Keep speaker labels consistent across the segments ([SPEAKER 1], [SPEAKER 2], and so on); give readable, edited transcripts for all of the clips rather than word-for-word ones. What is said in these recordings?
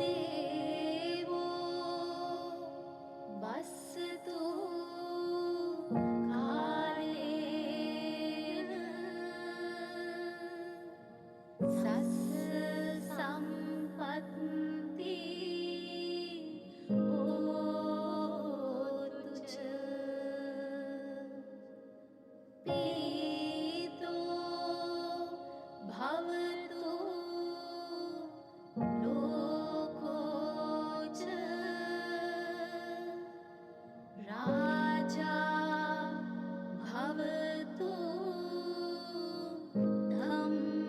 [SPEAKER 1] දේවෝ වස්සතු කාලේන සස්ස සම්පත්ති හෝතු ච පීතෝ භවතු ලෝකෝ ච රාජා භවතු ධම්මිකෝ.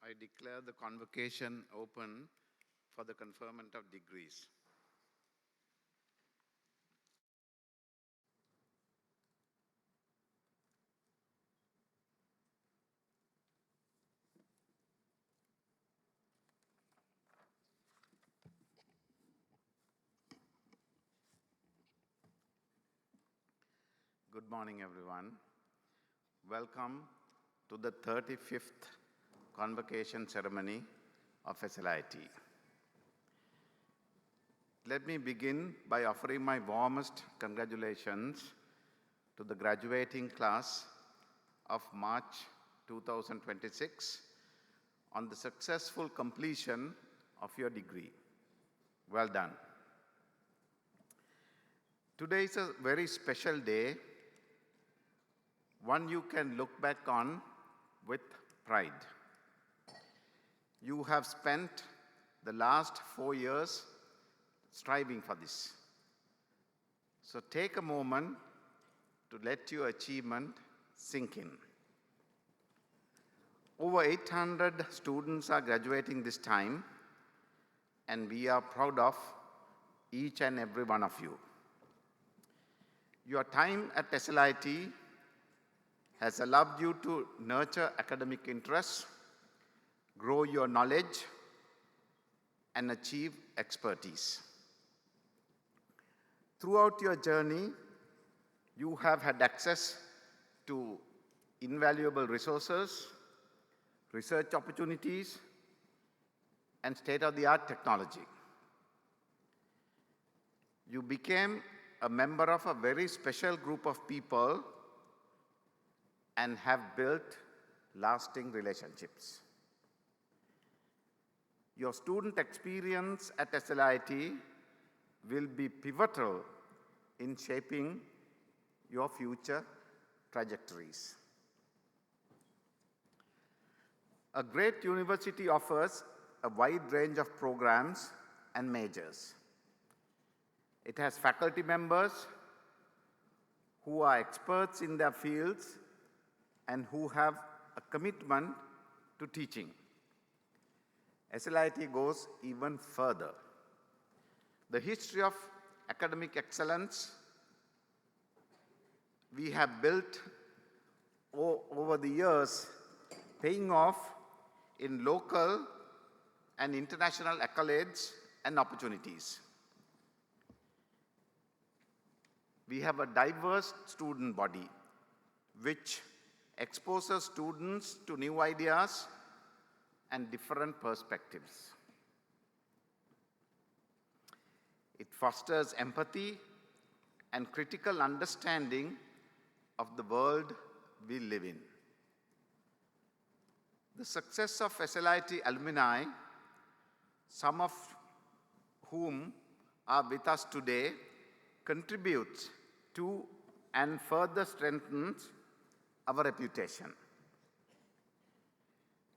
[SPEAKER 2] I declare the convocation open for the conferment of degrees. Good morning, everyone. Welcome to the 35th convocation ceremony of SLIT. Let me begin by offering my warmest congratulations to the graduating class of March 2026 on the successful completion of your degree. Well done. Today is a very special day, one you can look back on with pride. You have spent the last 4 years striving for this. So take a moment to let your achievement sink in. Over 800 students are graduating this time, and we are proud of each and every one of you. Your time at SLIT has allowed you to nurture academic interests, grow your knowledge, and achieve expertise. Throughout your journey, you have had access to invaluable resources, research opportunities, and state-of-the-art technology. You became a member of a very special group of people and have built lasting relationships. Your student experience at SLIT will be pivotal in shaping your future trajectories. A great university offers a wide range of programs and majors. It has faculty members who are experts in their fields and who have a commitment to teaching. SLIT goes even further. The history of academic excellence we have built over the years, paying off in local and international accolades and opportunities. We have a diverse student body which exposes students to new ideas and different perspectives. It fosters empathy and critical understanding of the world we live in. The success of SLIT alumni, some of whom are with us today, contributes to and further strengthens our reputation.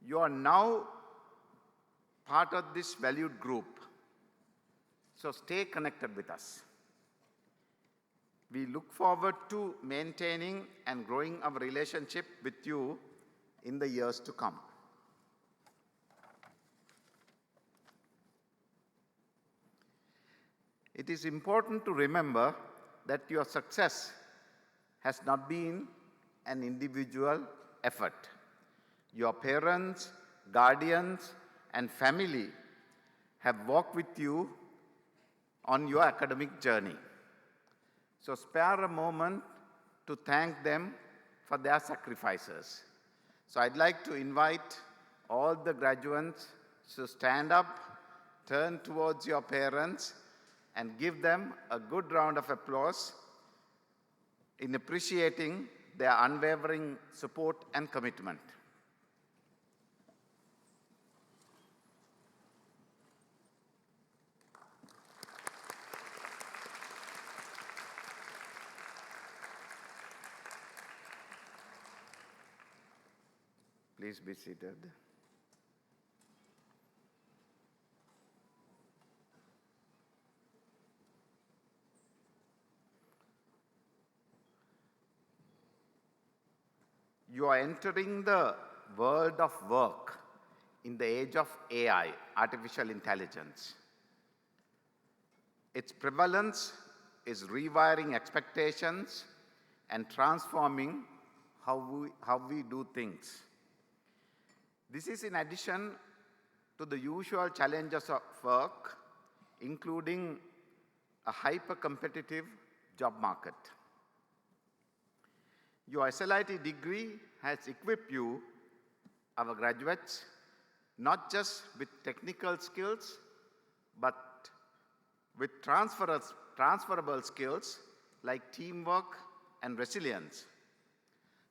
[SPEAKER 2] You are now part of this valued group, so stay connected with us. We look forward to maintaining and growing our relationship with you in the years to come. It is important to remember that your success has not been an individual effort. Your parents, guardians, and family have walked with you on your academic journey. So spare a moment to thank them for their sacrifices. So I'd like to invite all the graduates to stand up, turn towards your parents, and give them a good round of applause in appreciating their unwavering support and commitment. Please be seated. You are entering the world of work in the age of AI, artificial intelligence. Its prevalence is rewiring expectations and transforming how we do things. This is in addition to the usual challenges of work, including a hyper-competitive job market. Your SLIT degree has equipped you, our graduates, not just with technical skills, but with transferable skills like teamwork and resilience.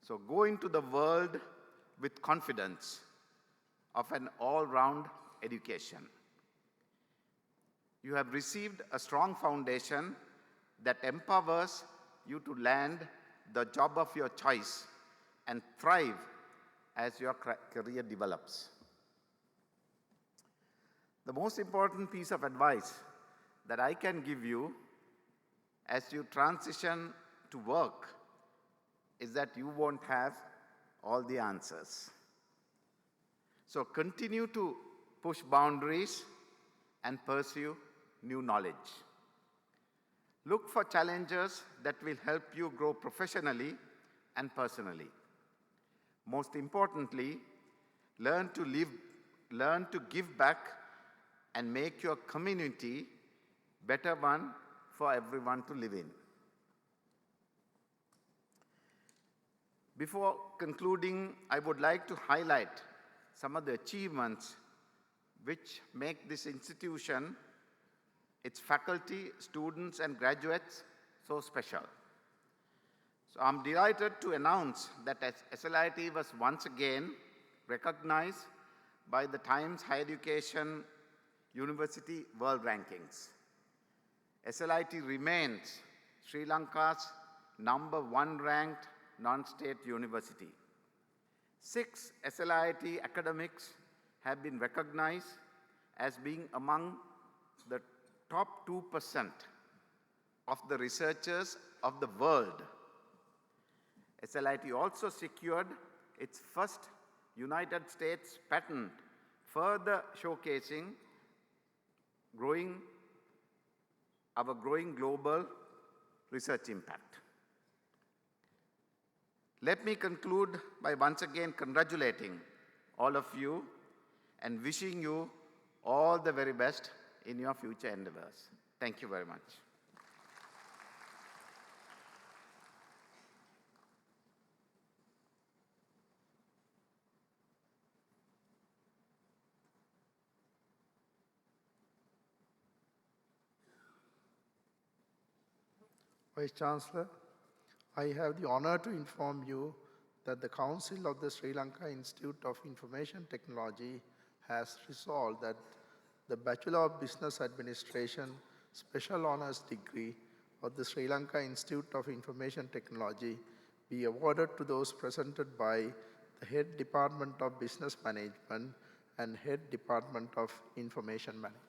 [SPEAKER 2] So go into the world with confidence of an all-round education. You have received a strong foundation that empowers you to land the job of your choice and thrive as your career develops. The most important piece of advice that I can give you as you transition to work is that you won't have all the answers. So continue to push boundaries and pursue new knowledge. Look for challenges that will help you grow professionally and personally. Most importantly, learn to give back and make your community better one for everyone to live in. Before concluding, I would like to highlight some of the achievements which make this institution, its faculty, students, and graduates so special. So I'm delighted to announce that SLIT was once again recognized by the Times Higher Education University World Rankings. SLIT remains Sri Lanka's #1 ranked non-state university. 6 SLIT academics have been recognized as being among the top 2% of the researchers of the world. SLIT also secured its first United States patent, further showcasing our growing global research impact. Let me conclude by once again congratulating all of you and wishing you all the very best in your future endeavors. Thank you very much.
[SPEAKER 3] Vice Chancellor, I have the honor to inform you that the Council of the Sri Lanka Institute of Information Technology has resolved that the Bachelor of Business Administration Special Honours degree of the Sri Lanka Institute of Information Technology be awarded to those presented by the Head Department of Business Management and Head Department of Information Management.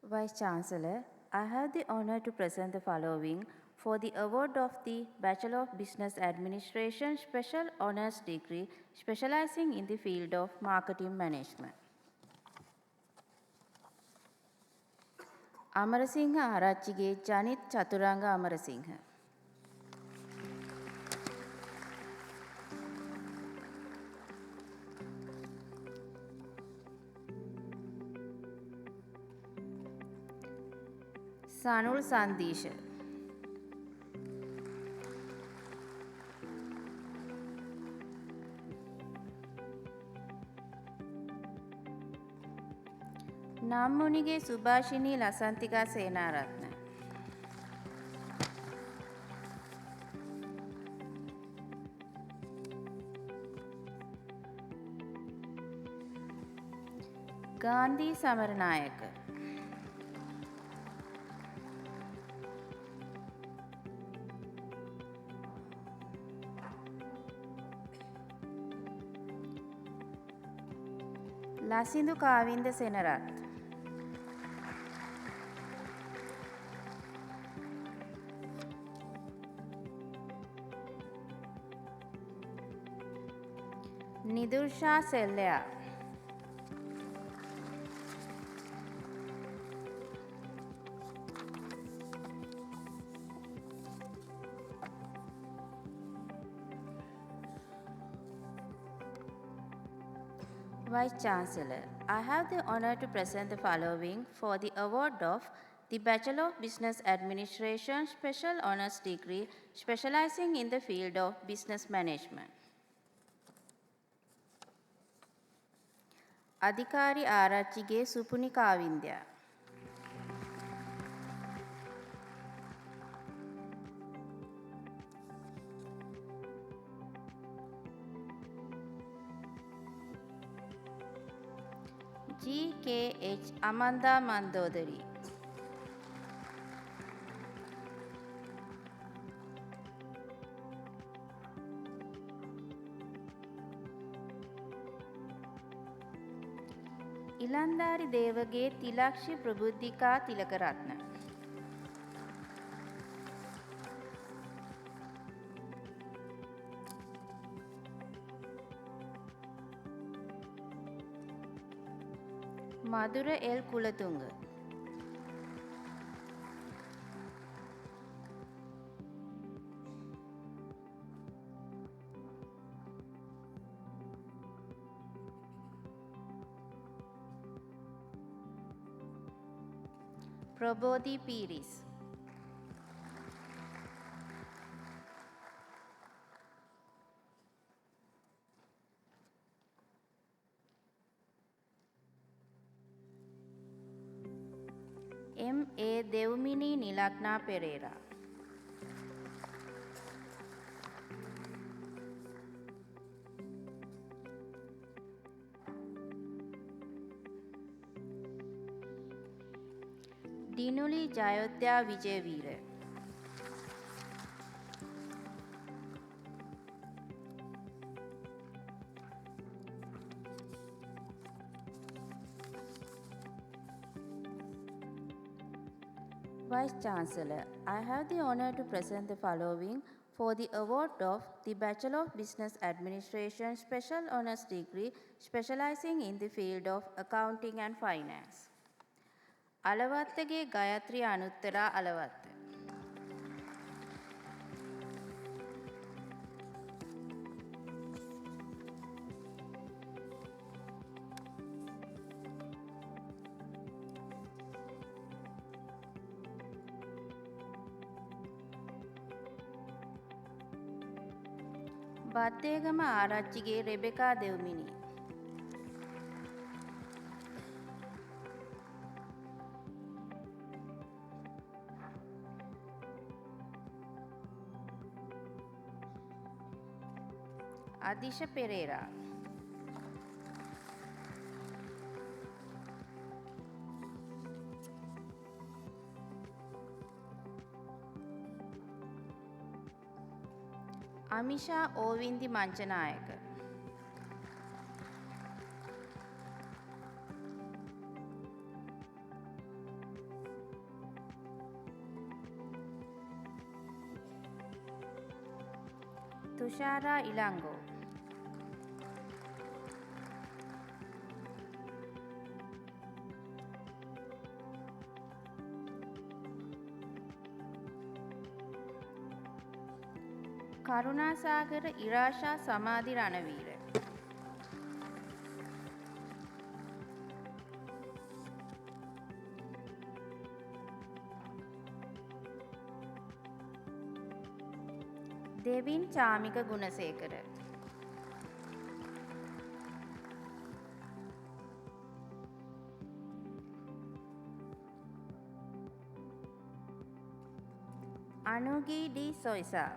[SPEAKER 4] Vice Chancellor, I have the honor to present the following for the award of the Bachelor of Business Administration Special Honors Degree specializing in the field of Marketing Management. Amarasinghe Arachchige Janith Chaturanga Amarasinghe. Sanul Sandisha. Nammunige Subhashini Lasantika Senaratna. Gandhi Samaranayaka. Lasindu Kavinda Senarath. Nidursha Selya. Vice Chancellor, I have the honor to present the following for the award of the Bachelor of Business Administration Special Honors Degree specializing in the field of Business Management. Adhikari Arachchige Supuni Kavindya. GKH Amanda Mandodari. Ilandari Devage Tilakshi Prabuddhika Tilakaratna. Madura L. Kulatunga. Prabodhi Piris. M.A. Devmini Nilagna Pereira. Dinuli Jayodhya Vijayveera. Vice Chancellor, I have the honor to present the following for the award of the Bachelor of Business Administration Special Honors Degree specializing in the field of Accounting and Finance. Alawathage Gayatri Anuttara Alawath. Baddegama Arachchige Rebecca Devmini. Adisha Pereira. Amisha Ovindi Manchanayaka. Tushara Ilango. Karunasagara Irasha Samadhi Ranavira. Devin Chamika Gunasekara. Anugi D. Soisa.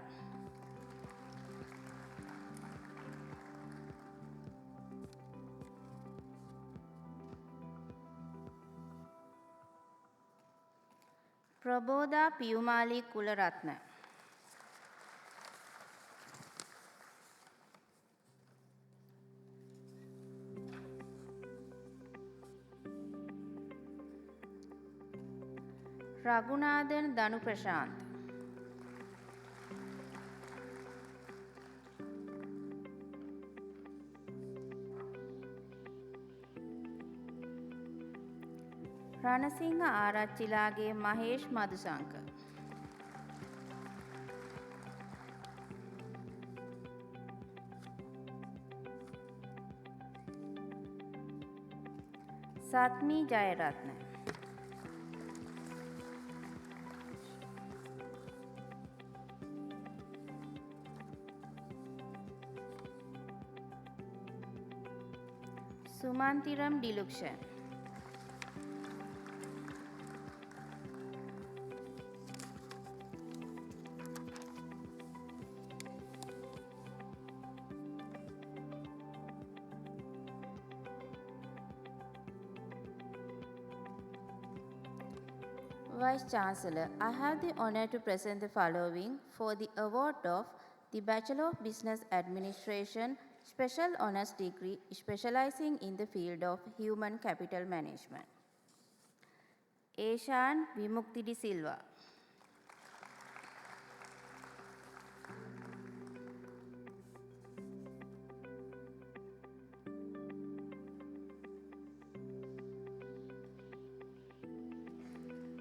[SPEAKER 4] Prabodha Piyumali Kularatna. Raghunathan Danu Prashant. Ranasingha Arachilage Mahesh Madhusanka. Satmi Jayaratna. Sumantiram Dilukshan. Vice Chancellor, I have the honor to present the following for the award of the Bachelor of Business Administration Special Honours Degree specializing in the field of Human Capital Management. Eshan Vimukti De Silva.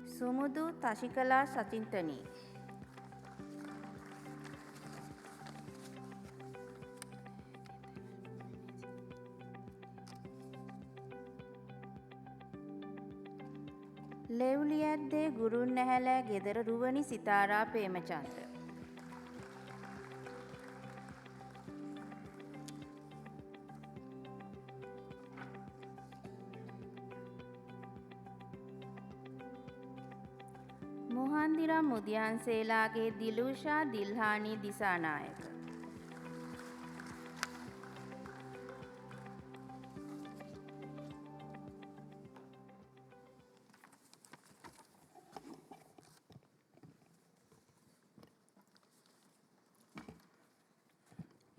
[SPEAKER 4] Sumudu Tashikala Sachintani. Levliyadde Gurun Nehela Gedara Ruvani Sitara Pemachandra. Muhandira Mudyan Selage Dilusha Dilhani Disanayaka.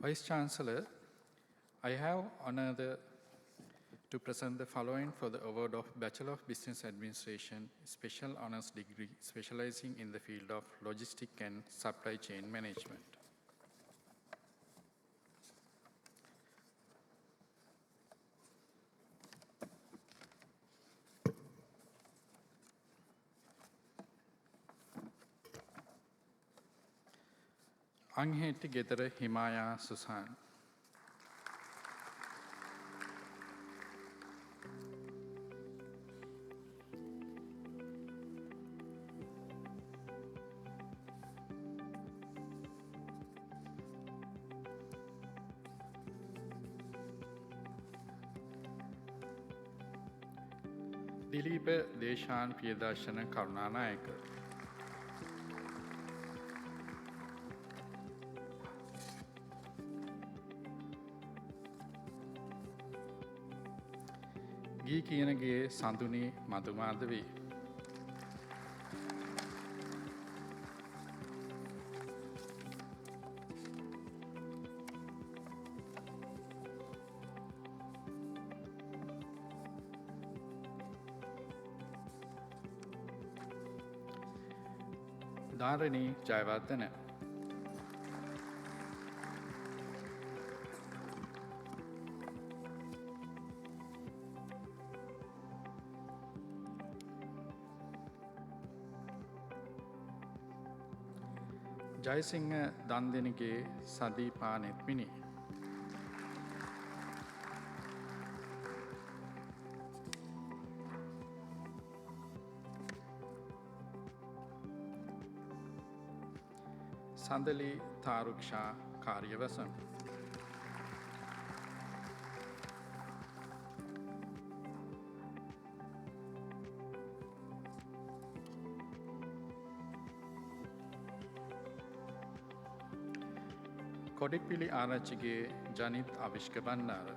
[SPEAKER 5] Vice Chancellor, I have honor to present the following for the award of Bachelor of Business Administration Special Honours Degree specializing in the field of Logistics and Supply Chain Management. Angheti Gedara Himaya Susan. Dilipa Deshan Piyadashana Karunanayaka. ගී කියන ගේ සඳුනි මදුමාද වේ. ධාරණී ජයවර්ධන. ජයසිංහ දන්දෙනගේ සදීපා නෙත්මිනි. සඳලි තාරුක්ෂා කාර්යවසම්. කොඩිපිලි ආරච්චිගේ ජනිත් අවිෂ්ක බණ්ඩාර.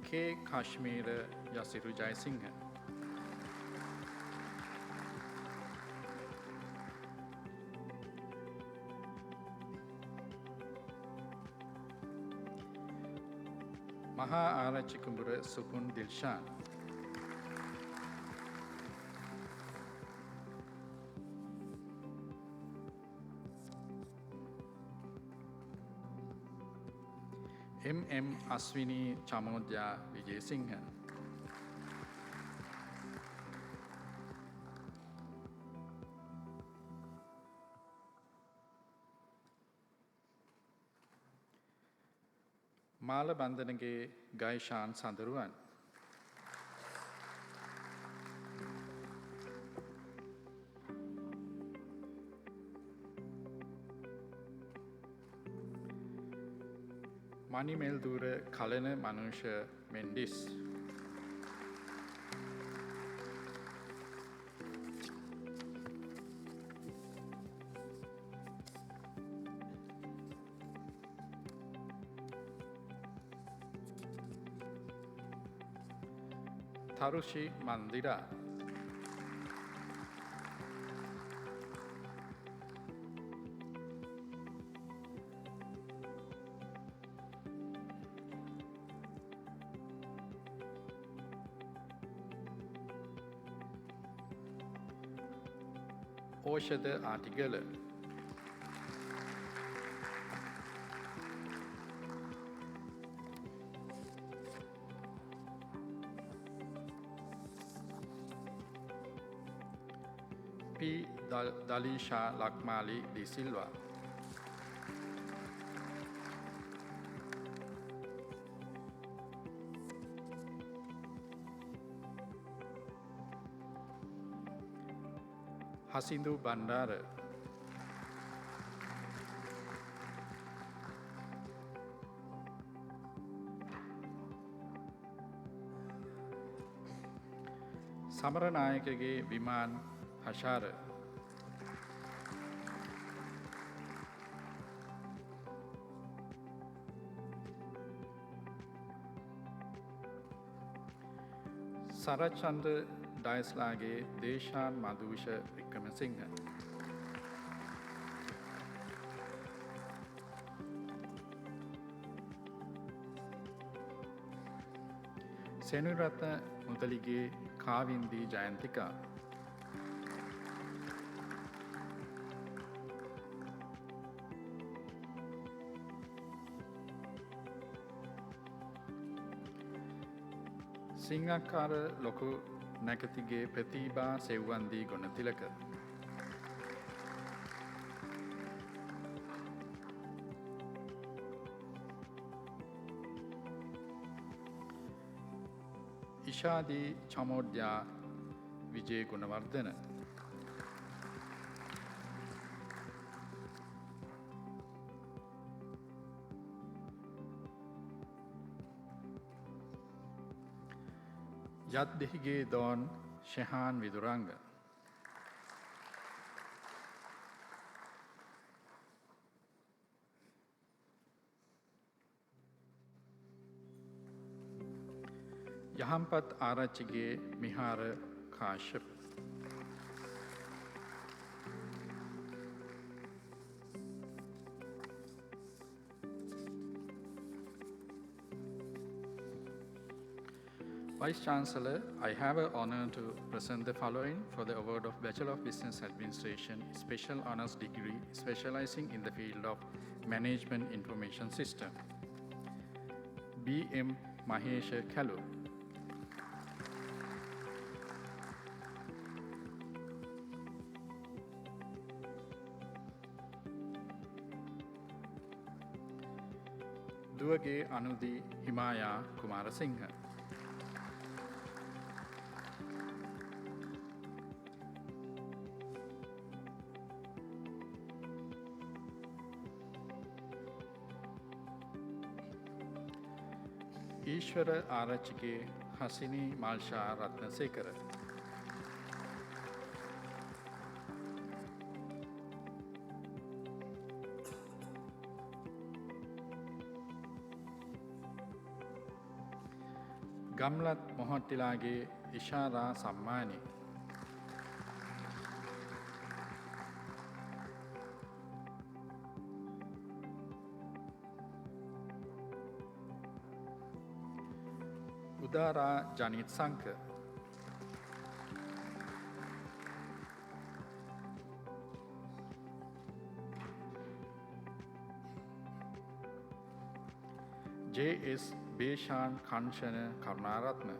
[SPEAKER 5] කේ Kashmir Yasiru Jayasinghe. Maha Arachchi Kumbura Supun Dilshan. M Aswini Chamodya Wijesinghe. Mala Bandhanage Gayishan Sandaruwan. Manimeldura Kalana Manusha Mendis. Tharushi Mandira. Oshadha Atigala. P Dalisha Lakmali de Silva. Hasindu Bandara. Samaranayakage Viman Hashara. Sarachchandra Diaslage Deshan Madusha Wickramasinghe. Senurathna Mudalige Kavindi Jayanthika. Sinhakkara Loku Nakathige ප්‍රතිබා Sewwandi ගොනතිලක. ඉෂාදී චමෝද්‍යා විජය ගුණවර්ධන. යත් දෙහිගේ දෝන් Shehan විදුරංග. යහම්පත් Arachchige මිහාර Kashyapa. Vice Chancellor, I have an honor to present the following for the award of Bachelor of Business Administration, Special Honours Degree, specializing in the field of Management Information System. B.M. Mahesh Kalu. දුවගේ අනුදී හිමායා Kumarasinghe. Ishwara Arachchige හසිනී මාල්ෂා Ratnasekara. Gamlath මොහොට්ටිලාගේ Ishara සම්මානි. උදාරා Janith සංක. J.S. බේෂාන් කංශන Karunaratne.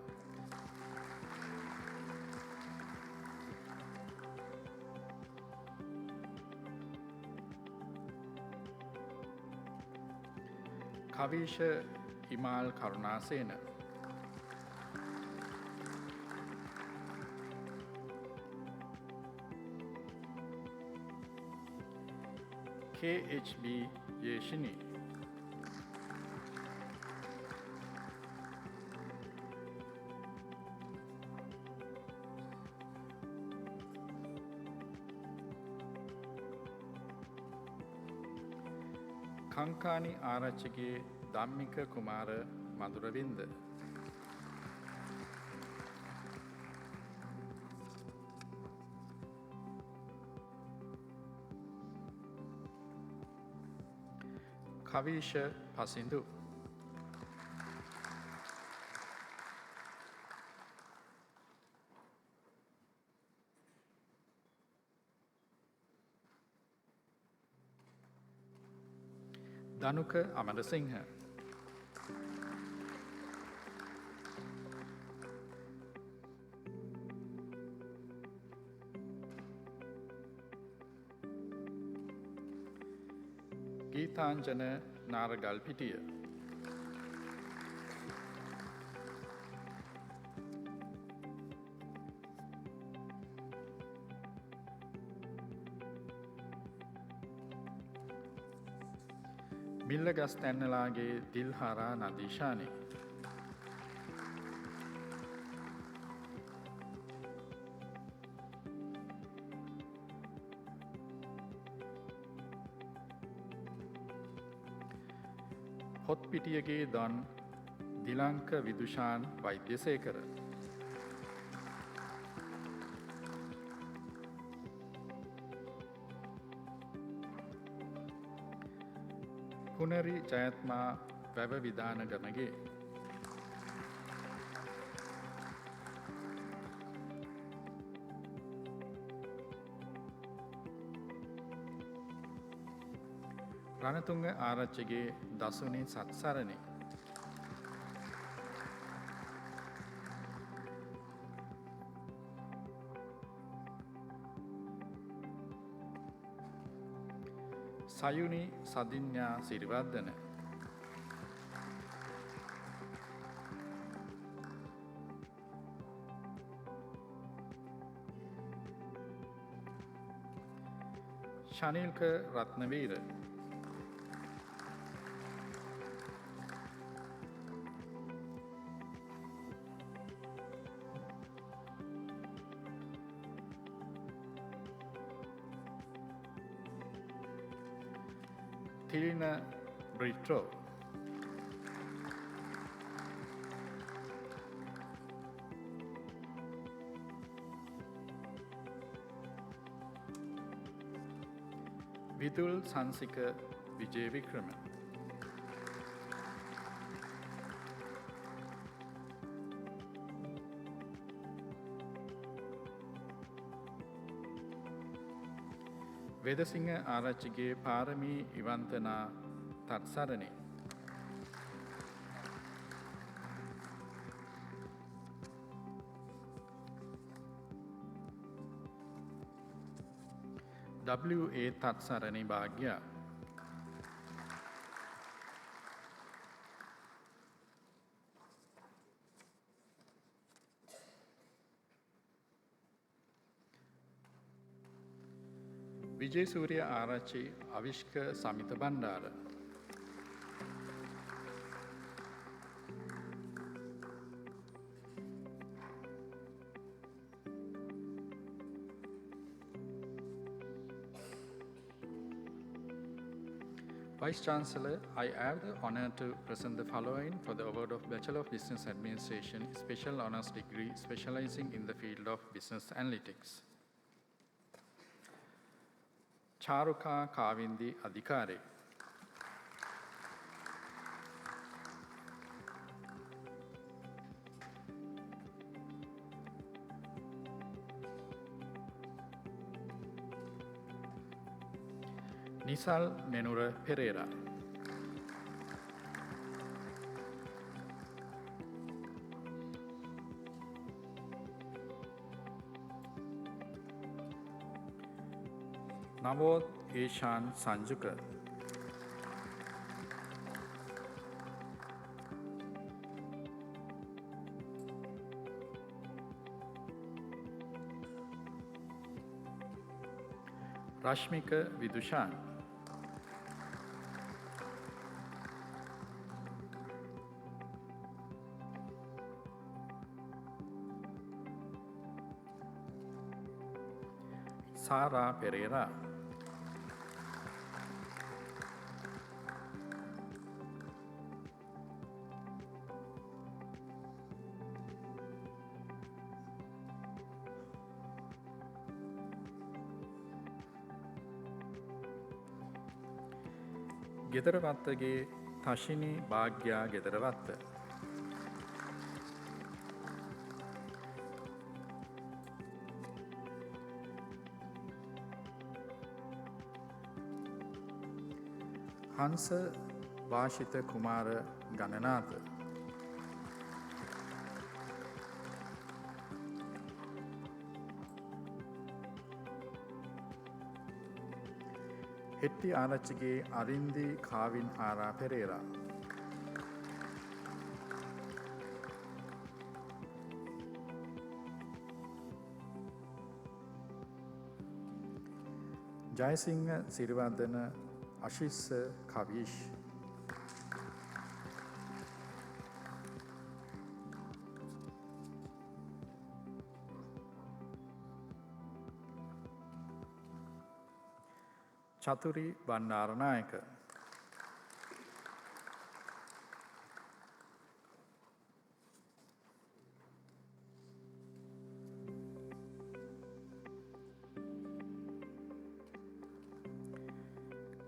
[SPEAKER 5] කවීෂ හිමාල් Karunasena. KHB Yeshini. කංකානි Arachchige Dhammika කුමාර මధుරවින්ද. කවීෂ පසිඳු. දනුක අමරසිංහ. ගීතාංජන නාරගල්පිටිය. මිල්ලගස් තැන්නලාගේ දිල්හාරා නදීශානි. හොත්පිටියගේ දොන් දිලංක විදුෂාන් වෛද්‍යසේකර. පුනරි ජයත්මා වැව විධාන ගමගේ. රණතුංග ආරච්චිගේ දසුනේ සත්සරණි. සයුනි සදිඤ්ඤා සිරිවර්ධන. ශනිල්ක රත්නවීර. තිලින බ්‍රිට්‍රෝ. විදුල් සංසික විජය වික්‍රම. වෙදසිංහ ආරච්චිගේ පාරමී ඉවන්තනා තත්සරණි. W.A. Tatsarani Bhagya. Vijay Surya Arachi Avishka Samita Bandara. Vice Chancellor, I have the honor to present the following for the award of Bachelor of Business Administration, Special Honours Degree, specializing in the field of Business Analytics. Charuka Kavindi Adhikari. Nisal Nenura Pereira. Navod Eshan Sanjuka. Rashmika Vidushan. Sara Pereira. ගෙදරවත්තගේ තශිනි Bhagya ගෙදරවත්ත. හංස වාශිත Kumara ගණනාත. Hetti Arachchige අරින්දි කාවින් ආරා Perera. Jayasinghe Siriwardena අශිස්ස කවිෂ්. චතුරි Bandaranaike.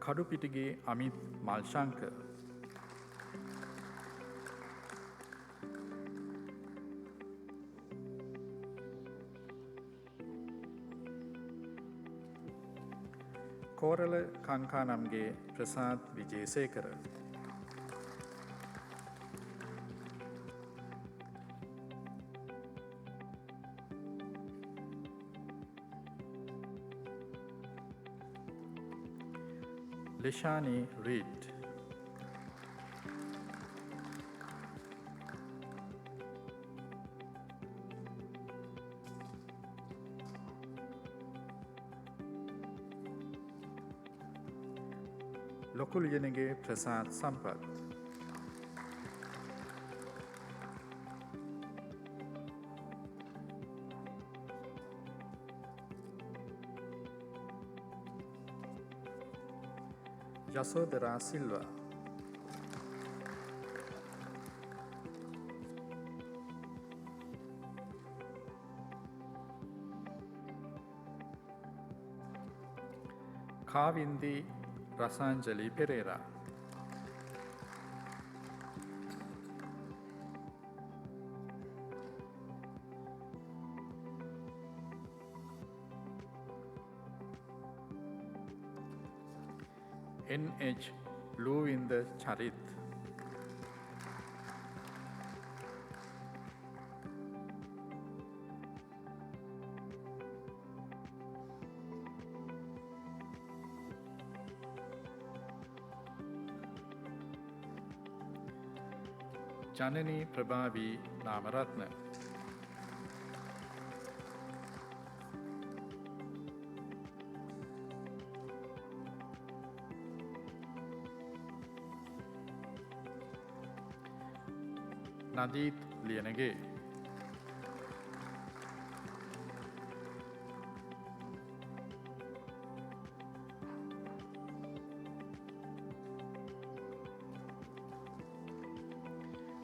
[SPEAKER 5] කඩුපිටිගේ Amit මල්ශංක. කෝරළ Kankanamge Prasad Wijesekara. Lishani Reed. ලොකුලියනගේ Prasad සම්පත්. Yasodhara Silva. Kavindi Rasanjali Perera. NH ලූවින්ද Charith. Janani Prabhavi Namaratna. Nadit Lianage.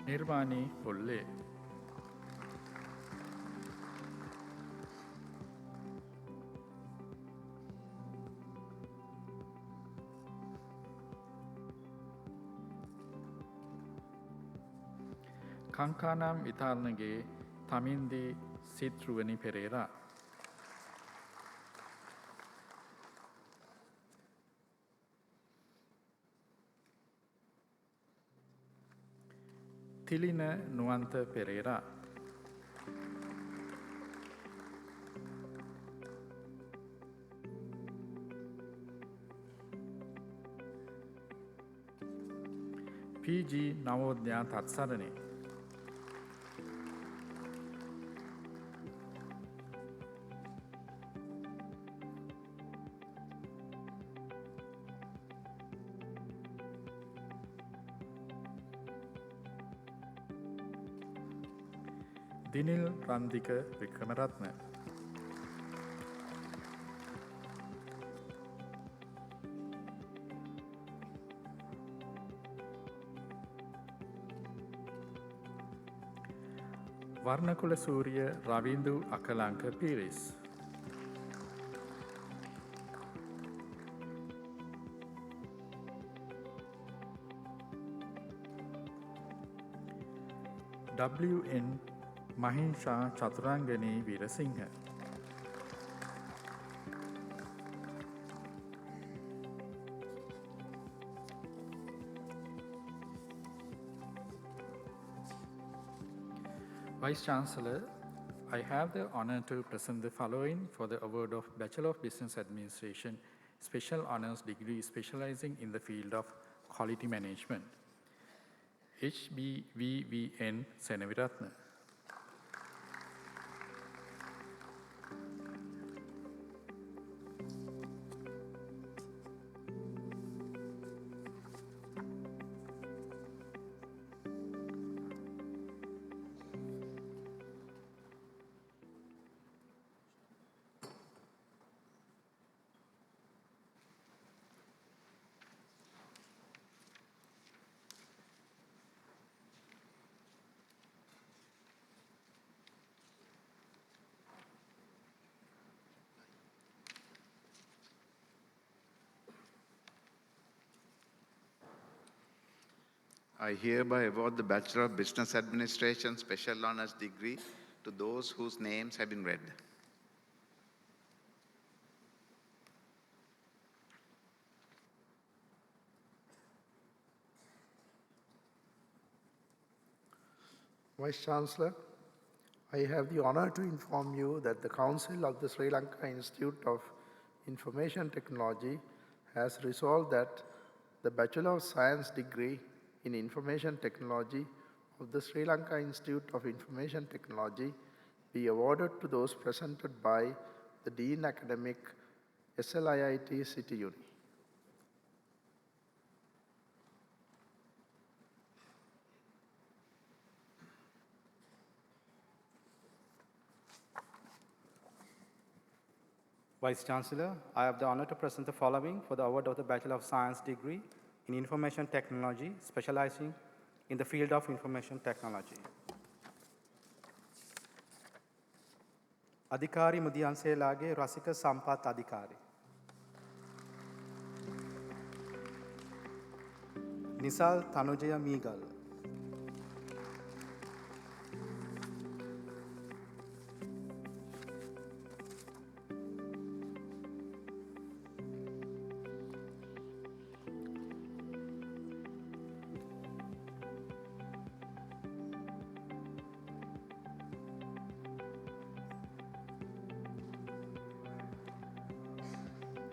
[SPEAKER 5] Nirvani Pulle. Kankanam Italnage Tamindi Sitruani Pereira. Tilina Nuanta Pereira. PG Navodnya Tatsarani. Dinil Randika Vikramaratna. Varnakula Surya Ravindu Akalanka Piris. WN Mahinsha Chaturangani Veerasinghe. Vice Chancellor, I have the honor to present the following for the award of Bachelor of Business Administration, Special Honors Degree specializing in the field of Quality Management. HBVVN Senaviratna.
[SPEAKER 2] I hereby award the Bachelor of Business Administration Special Honors Degree to those whose names have been read.
[SPEAKER 3] Vice Chancellor, I have the honor to inform you that the Council of the Sri Lanka Institute of Information Technology has resolved that the Bachelor of Science degree in Information Technology of the Sri Lanka Institute of Information Technology be awarded to those presented by the Dean Academic, SLIIT City Uni.
[SPEAKER 6] Vice Chancellor, I have the honor to present the following for the award of the Bachelor of Science degree in Information Technology, specializing in the field of Information Technology. Adhikari Mudiyanselage Rasika Sampath Adhikari. Nisal Tanujaya Meegal.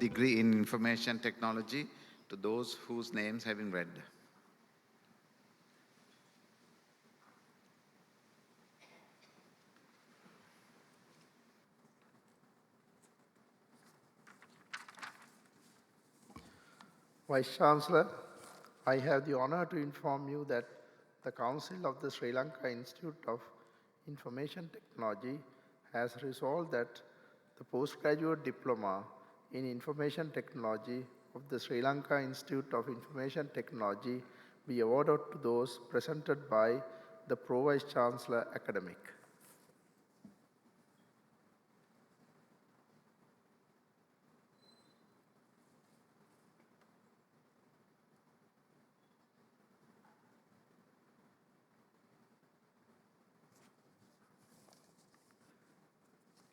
[SPEAKER 2] Degree in Information Technology to those whose names have been read.
[SPEAKER 3] Vice Chancellor, I have the honor to inform you that the Council of the Sri Lanka Institute of Information Technology has resolved that the postgraduate diploma in Information Technology of the Sri Lanka Institute of Information Technology be awarded to those presented by the Pro Vice Chancellor Academic.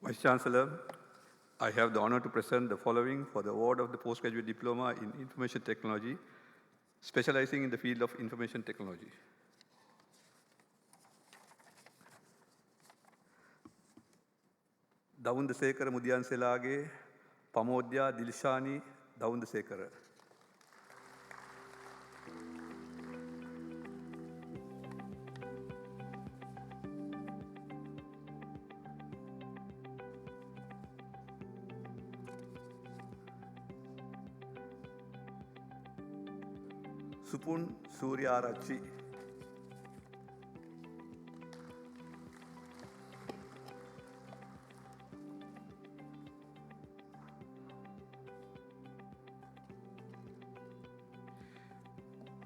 [SPEAKER 7] Vice Chancellor, I have the honor to present the following for the award of the postgraduate diploma in information technology, specializing in the field of information technology. Daundasekara Mudyanselage, Pamodya Dilshani Daundasekara. Supun Suryarachi.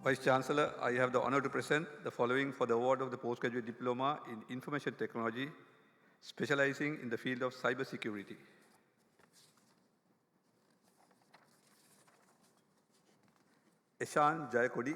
[SPEAKER 7] Vice Chancellor, I have the honor to present the following for the award of the postgraduate diploma in information technology, specializing in the field of cyber security. Eshan Jayakodi.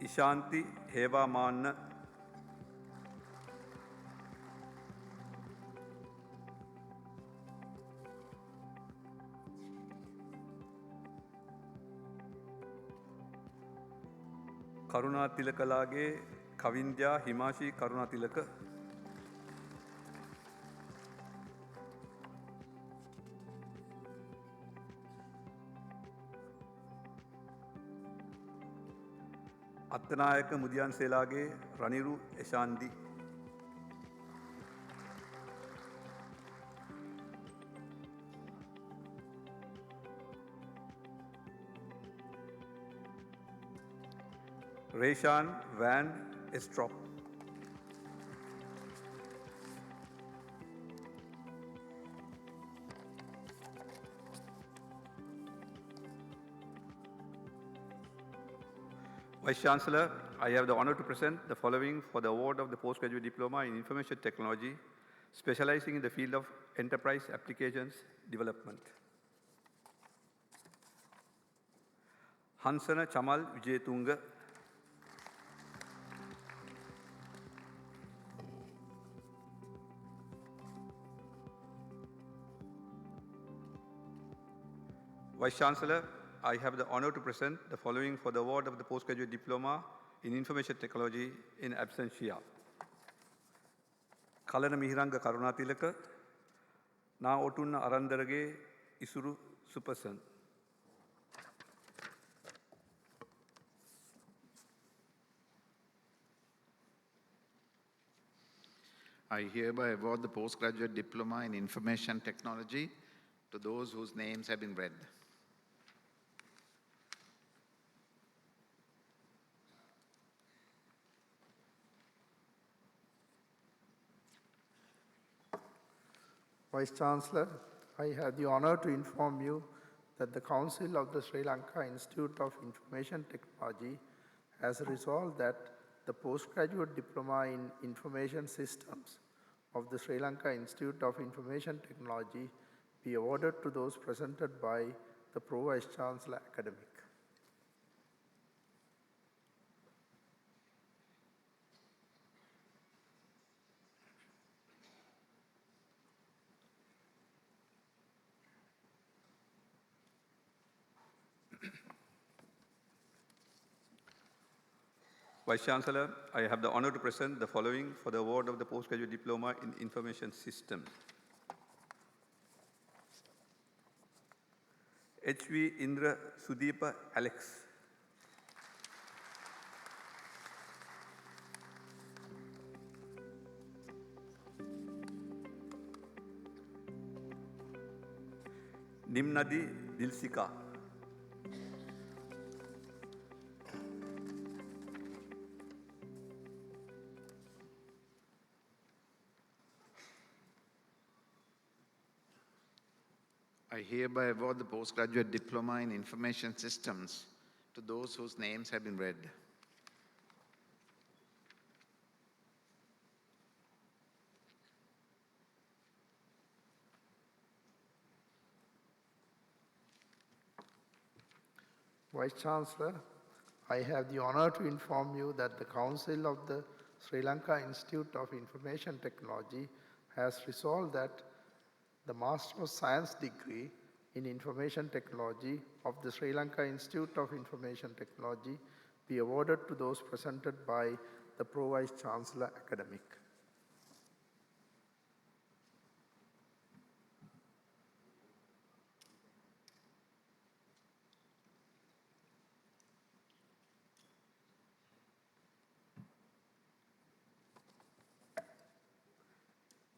[SPEAKER 7] Ishanti Heva Manna. Karuna Tilakalage, Kavindya Himashi Karuna Tilaka. Attanayaka Mudyanselage, Raniru Eshandi. Reshan Van Estrop. Vice Chancellor, I have the honor to present the following for the award of the postgraduate diploma in information technology, specializing in the field of enterprise applications development. Hansana Chamal Vijayatunga. Vice Chancellor, I have the honor to present the following for the award of the postgraduate diploma in information technology in absentia. Kalana Mihiranga Karunatilaka, Na Otunna Arandarage Isuru Superson.
[SPEAKER 2] I hereby award the postgraduate diploma in information technology to those whose names have been read.
[SPEAKER 3] Vice Chancellor, I have the honor to inform you that the Council of the Sri Lanka Institute of Information Technology has resolved that the postgraduate diploma in information systems of the Sri Lanka Institute of Information Technology be awarded to those presented by the Pro Vice Chancellor Academic.
[SPEAKER 7] Vice Chancellor, I have the honor to present the following for the award of the postgraduate diploma in information systems. H.V. Indra Sudeepa Alex. Nimnadi Dilsika.
[SPEAKER 2] I hereby award the postgraduate diploma in information systems to those whose names have been read.
[SPEAKER 3] Vice Chancellor, I have the honor to inform you that the Council of the Sri Lanka Institute of Information Technology has resolved that the Master of Science degree in Information Technology of the Sri Lanka Institute of Information Technology be awarded to those presented by the Pro-Vice Chancellor Academic.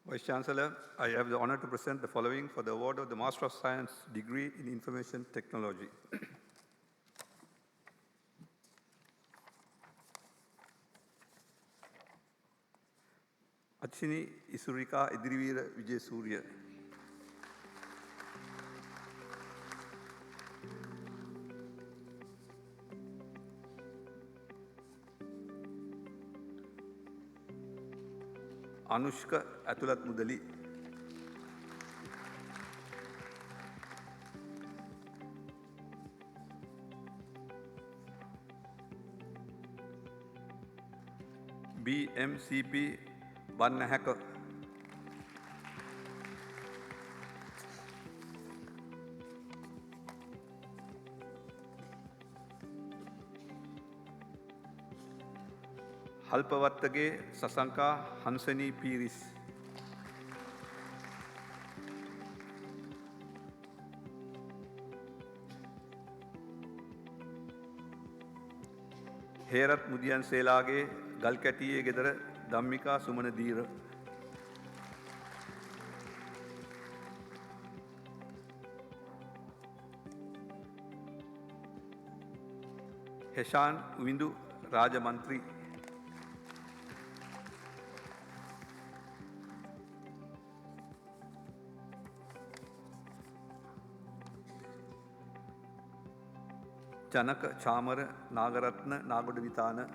[SPEAKER 7] Vice Chancellor, I have the honor to present the following for the award of the Master of Science degree in Information Technology. Achini Isurika Idrivira Vijay Surya. Anushka Atulat Mudali. BMCP Bannahaka. Halpavatage Sasanka Hansani Piris. Herat Mudian Selage Galkatiye Gedara Dhammika Sumana Dira. Heshan Windu Raja Mantri. Janaka Chamara Nagaratna Nagodavitana.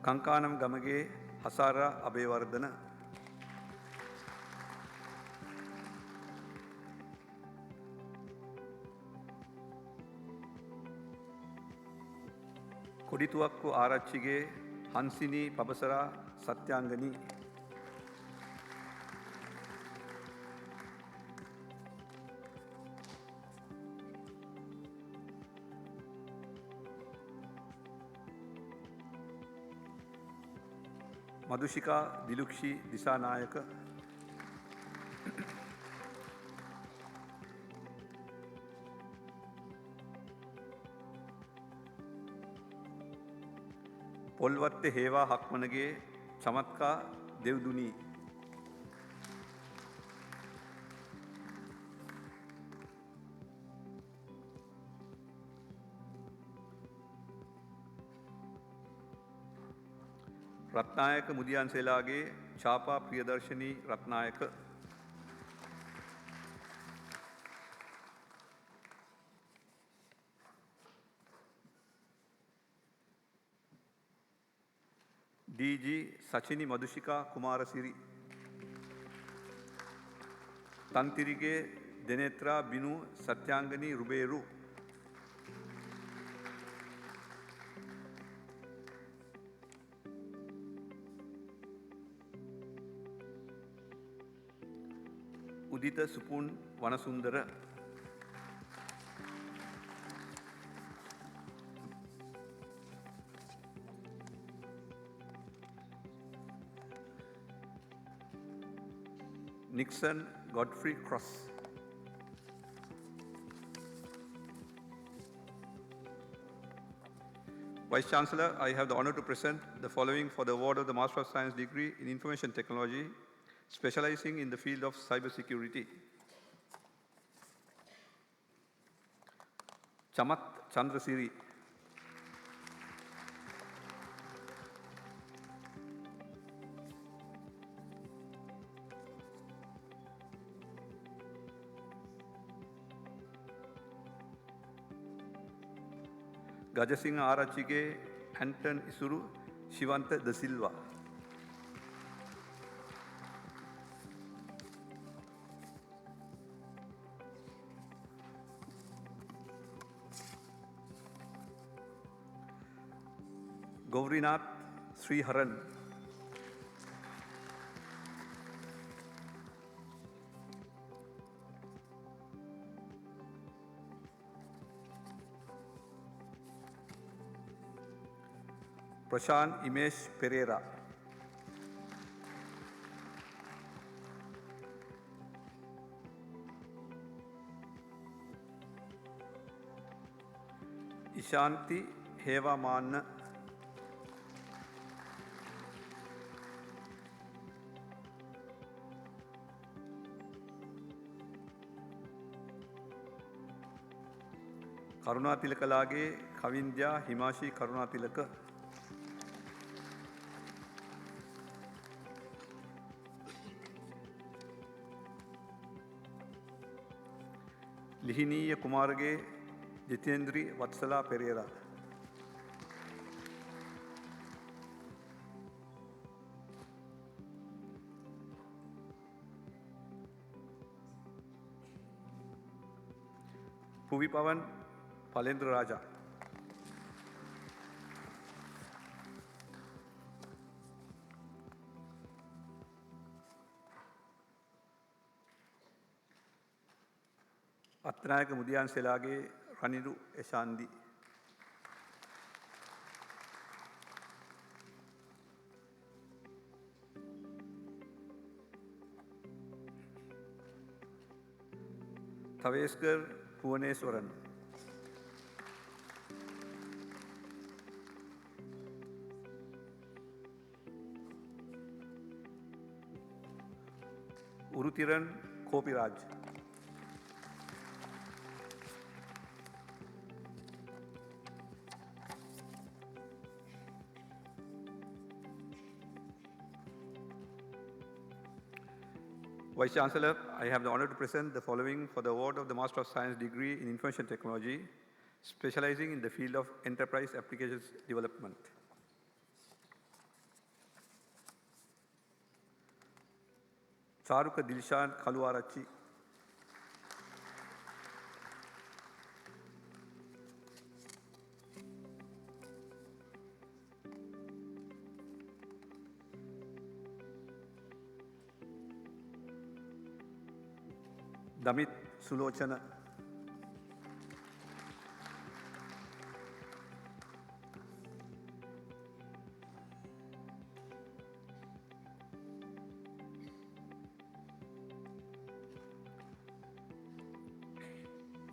[SPEAKER 7] Kankanam Gamage Hasara Abevardhana. Kodituakku Arachige Hansini Pabasara Satyangani. Madhushika Dilukshi Disanayaka. Polvatte Heva Hakmanage Chamatka Devduni. Ratnayaka Mudian Selage Chapa Priyadarshini Ratnayaka. DG Sachini Madhushika Kumarasiri. Tantirige Denetra Binu Satyangani Ruberu. Udita Supun Vanasundara. Nixon Godfrey Cross. Vice Chancellor, I have the honor to present the following for the award of the Master of Science degree in Information Technology, specializing in the field of cybersecurity. Chamat Chandrasiri. Gajasinghe Arachige Anton Isuru Shivanta Da Silva. Gaurinath Sriharan. Prashant Imesh Pereira. Ishanti Heva Manna. Karunatilaka Kavindya Himashi Karunatilaka. Lihiniya Kumarge Jitendri Vatsala Pereira. Puvipavan Palendra Raja. Attanayaka Mudiyan Selage Raniru Eshandi. Thaveskar Puvaneswaran. Uruthiran Kopiraj. Vice Chancellor, I have the honor to present the following for the award of the Master of Science degree in Information Technology, specializing in the field of enterprise applications development. Charuka Dilshan Kaluarachi. Damit Sulochana.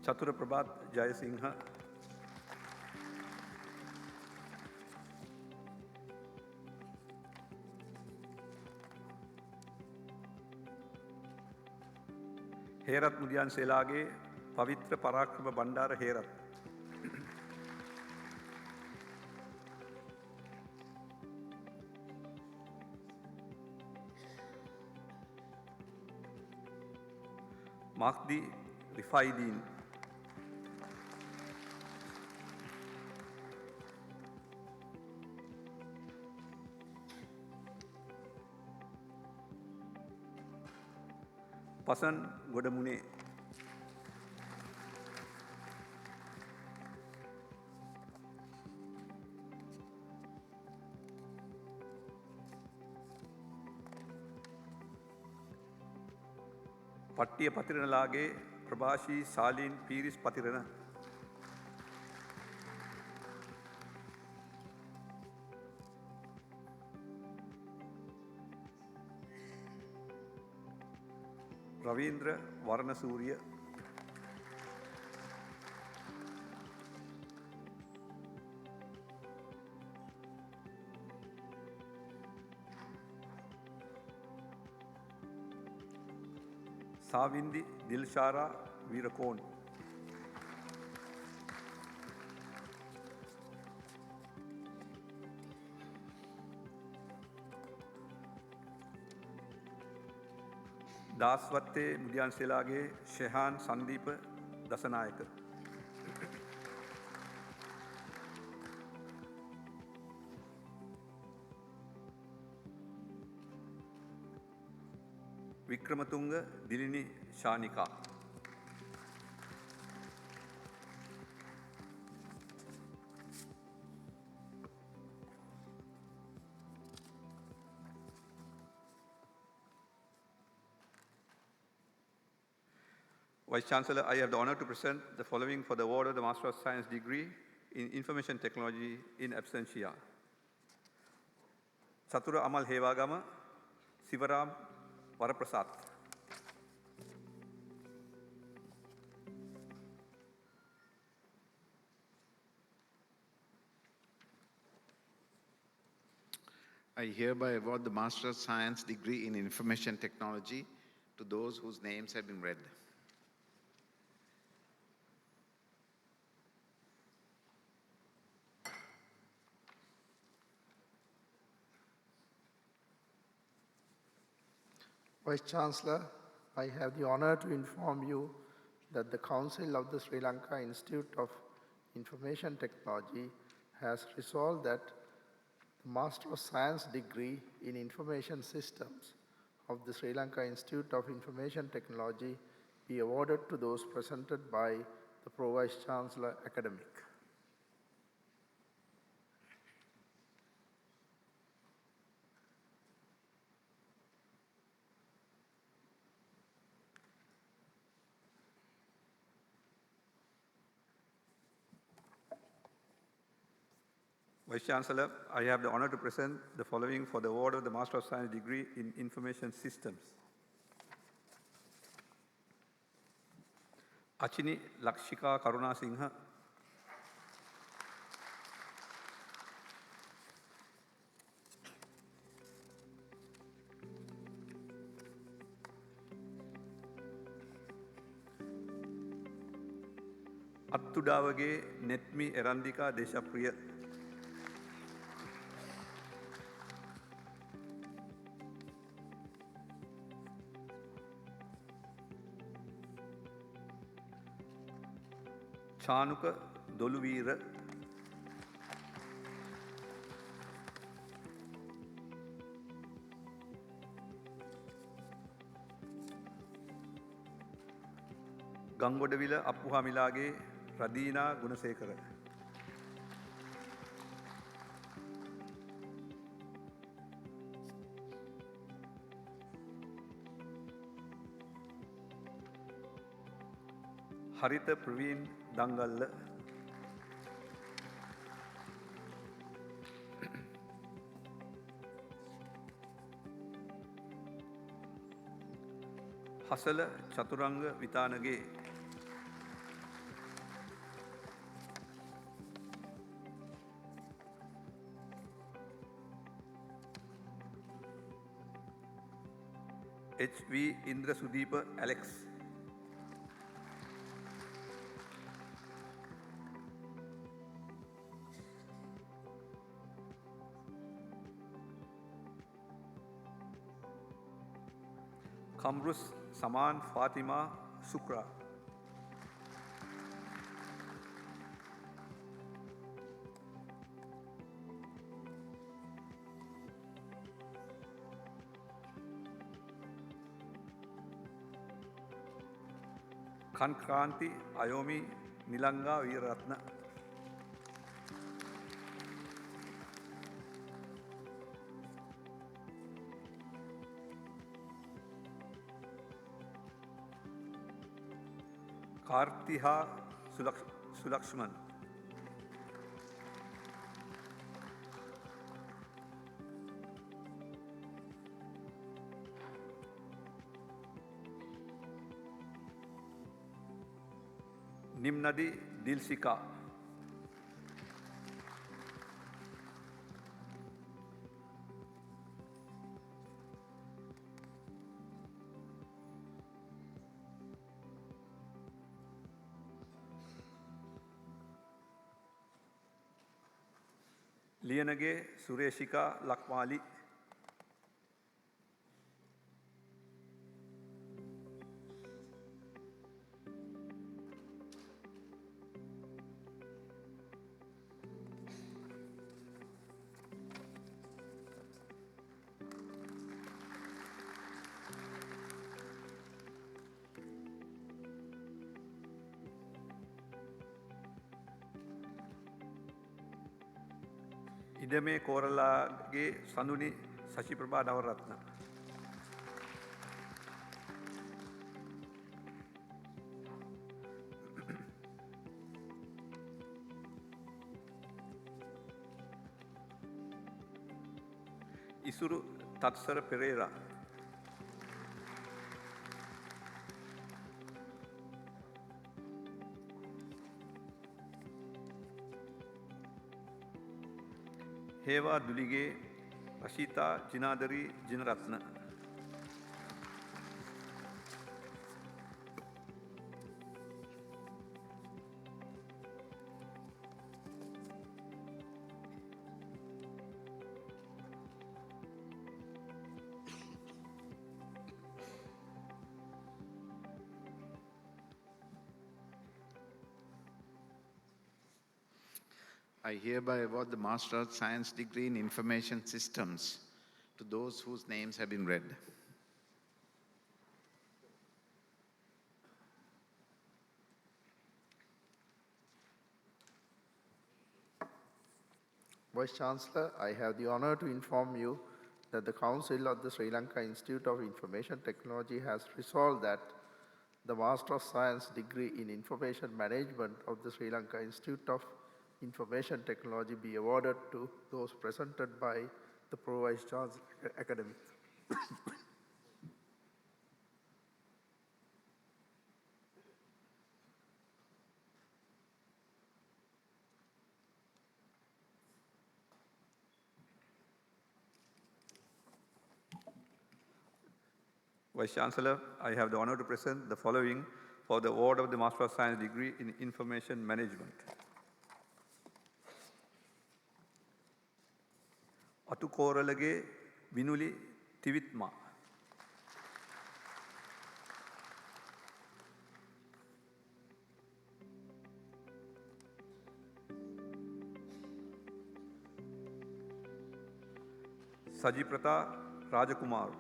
[SPEAKER 7] Chatura Prabhat Jayasingha. Herat Mudiyan Selage Pavitra Parakrama Bandara Herat. Mahdi Rifaidin. Pasan Godamune. Pattiya Patiranalage Prabhashi Salin Piris Patirana. Ravindra Varanasuriya. Savindi Dilshara Virakon. දාස්වත්තේ Mudiyanselage ෂෙහාන් Sandeepa Dasanayake. Wickrematunge Dilini Shanika. Vice Chancellor, I have the honor to present the following for the award of the Master of Science degree in Information Technology in absentia. Satura Amal Hevagama, Sivaram Varaprasad.
[SPEAKER 2] I hereby award the Master of Science degree in Information Technology to those whose names have been read.
[SPEAKER 3] Vice Chancellor, I have the honor to inform you that the Council of the Sri Lanka Institute of Information Technology has resolved that the Master of Science degree in Information Systems of the Sri Lanka Institute of Information Technology be awarded to those presented by the Pro Vice Chancellor Academic.
[SPEAKER 7] Vice Chancellor, I have the honor to present the following for the award of the Master of Science degree in Information Systems. Achini Lakshika Karuna Singha. Attudavage Netmi Erandika Deshapriya. Chanuka Doluvira. Gangodavila Appuhamilage Radina Gunasekara. Harita Praveen Dangal. Hasala Chaturanga Vitanage. H.V. Indra Sudeepa Alex. Kamrus Saman Fatima Sukra. Kankranti Ayomi Nilanga Veeratna. Kartiha Sulakshman. Nimnadi Dilsika. Liyanage සුරේෂිකා Lakmali. ඉඩමේ කෝරලාගේ Sanduni සශිප්‍රභා Navaratne. Isuru තත්සර Perera. Hewa දුලිගේ රශීතා ජිනාදරී ජිනරත්න.
[SPEAKER 2] I hereby award the Master of Science degree in Information Systems to those whose names have been read.
[SPEAKER 3] Vice Chancellor, I have the honor to inform you that the Council of the Sri Lanka Institute of Information Technology has resolved that the Master of Science degree in Information Management of the Sri Lanka Institute of Information Technology be awarded to those presented by the Pro Vice Chancellor Academic.
[SPEAKER 7] Vice Chancellor, I have the honor to present the following for the award of the Master of Science degree in Information Management. අතු කෝරළගේ විනුලි තිවිත්මා. සජිප්‍රතා රාජකුමාර්.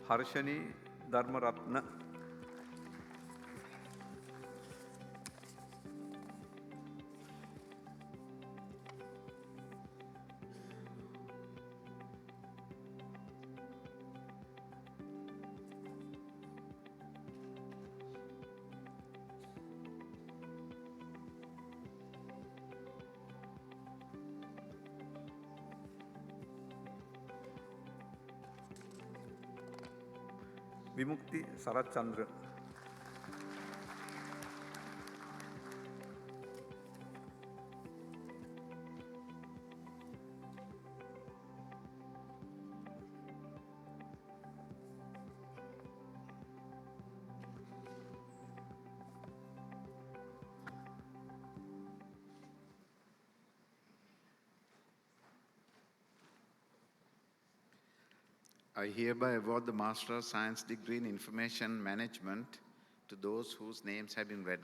[SPEAKER 7] හර්ෂණී ධර්මරත්න. විමුක්ති Sarachchandra.
[SPEAKER 2] I hereby award the Master of Science degree in Information Management to those whose names have been read.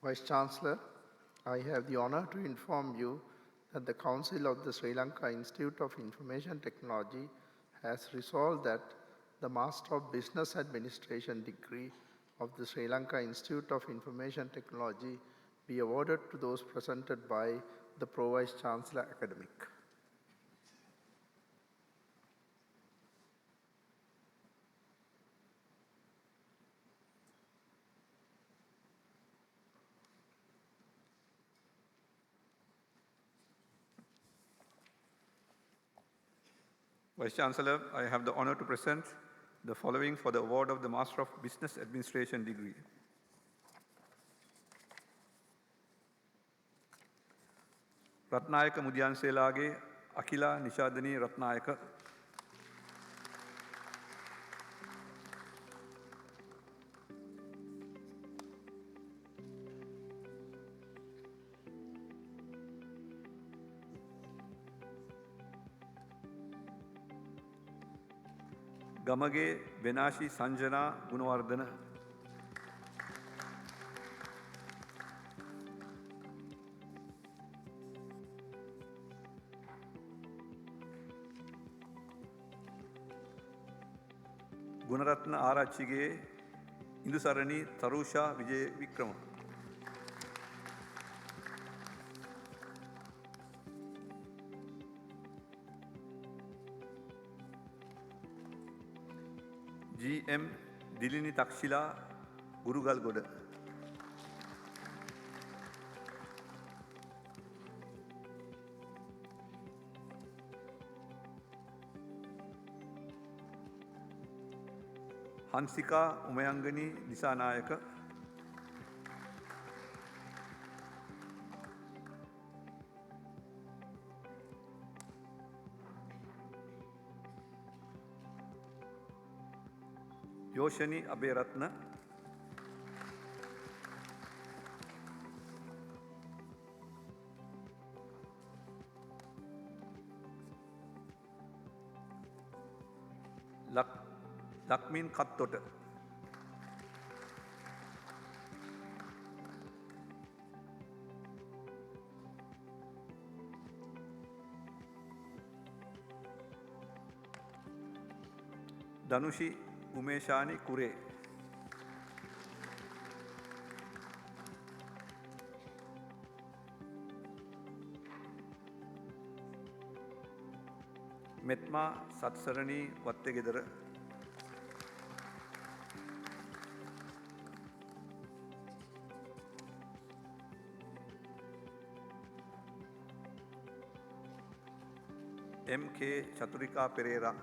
[SPEAKER 3] Vice Chancellor, I have the honor to inform you that the Council of the Sri Lanka Institute of Information Technology has resolved that the Master of Business Administration degree of the Sri Lanka Institute of Information Technology be awarded to those presented by the Pro Vice Chancellor Academic.
[SPEAKER 7] Vice Chancellor, I have the honor to present the following for the award of the Master of Business Administration degree. Ratnayaka Mudyanselage Akila Nishadani Ratnayaka. Gamage Benashi Sanjana Gunawardana. Gunaratna Arachige Indusarani Tarusha Vijay Vikrama. G.M. Dilini Takshila Gurugal Goda. Hansika Umayangani Nisanayaka. Yoshani Aberatna. Lakmin Kattota. Danushi Umeshani Kure. Metma Satsarani Wattegedara. M.K. Chaturika Pereira.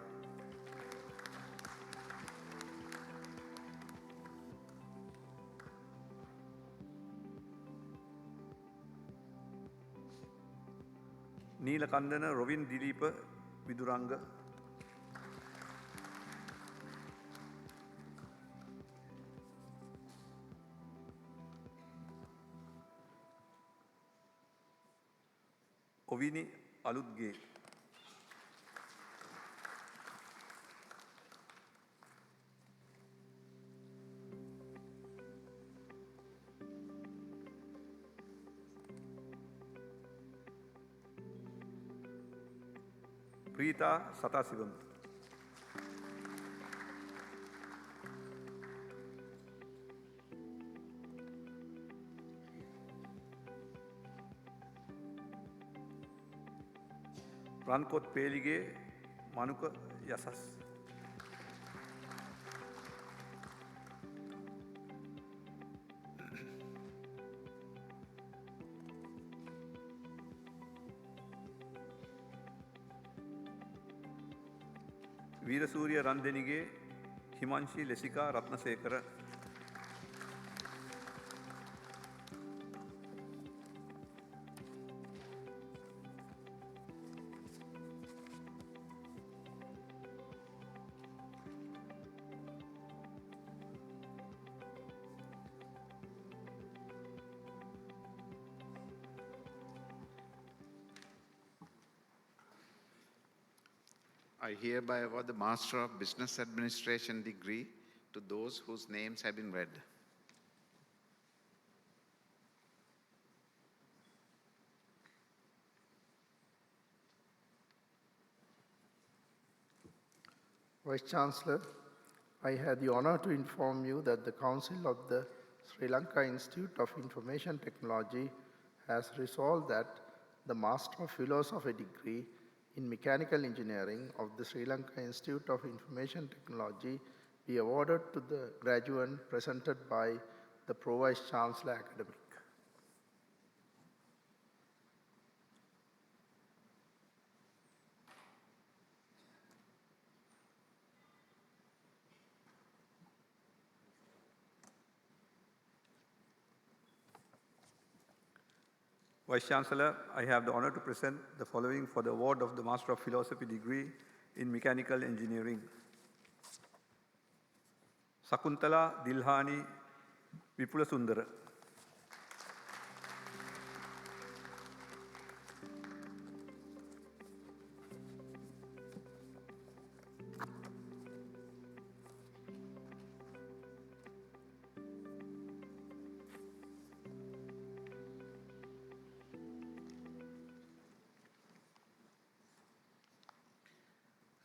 [SPEAKER 7] Neelakandana Rovin Dilipa Viduranga. Ovini Aludge. Preeta Satasivam. Rankot Pelige Manuka Yasas. Veerasuriya Randenige Himanshi Lesika Ratnasekara.
[SPEAKER 2] I hereby award the Master of Business Administration degree to those whose names have been read.
[SPEAKER 3] Vice Chancellor, I had the honor to inform you that the Council of the Sri Lanka Institute of Information Technology has resolved that the Master of Philosophy degree in Mechanical Engineering of the Sri Lanka Institute of Information Technology be awarded to the graduate presented by the Pro Vice Chancellor Academic.
[SPEAKER 7] Vice Chancellor, I have the honor to present the following for the award of the Master of Philosophy degree in Mechanical Engineering. Sakuntala Dilhani Vipulasundara.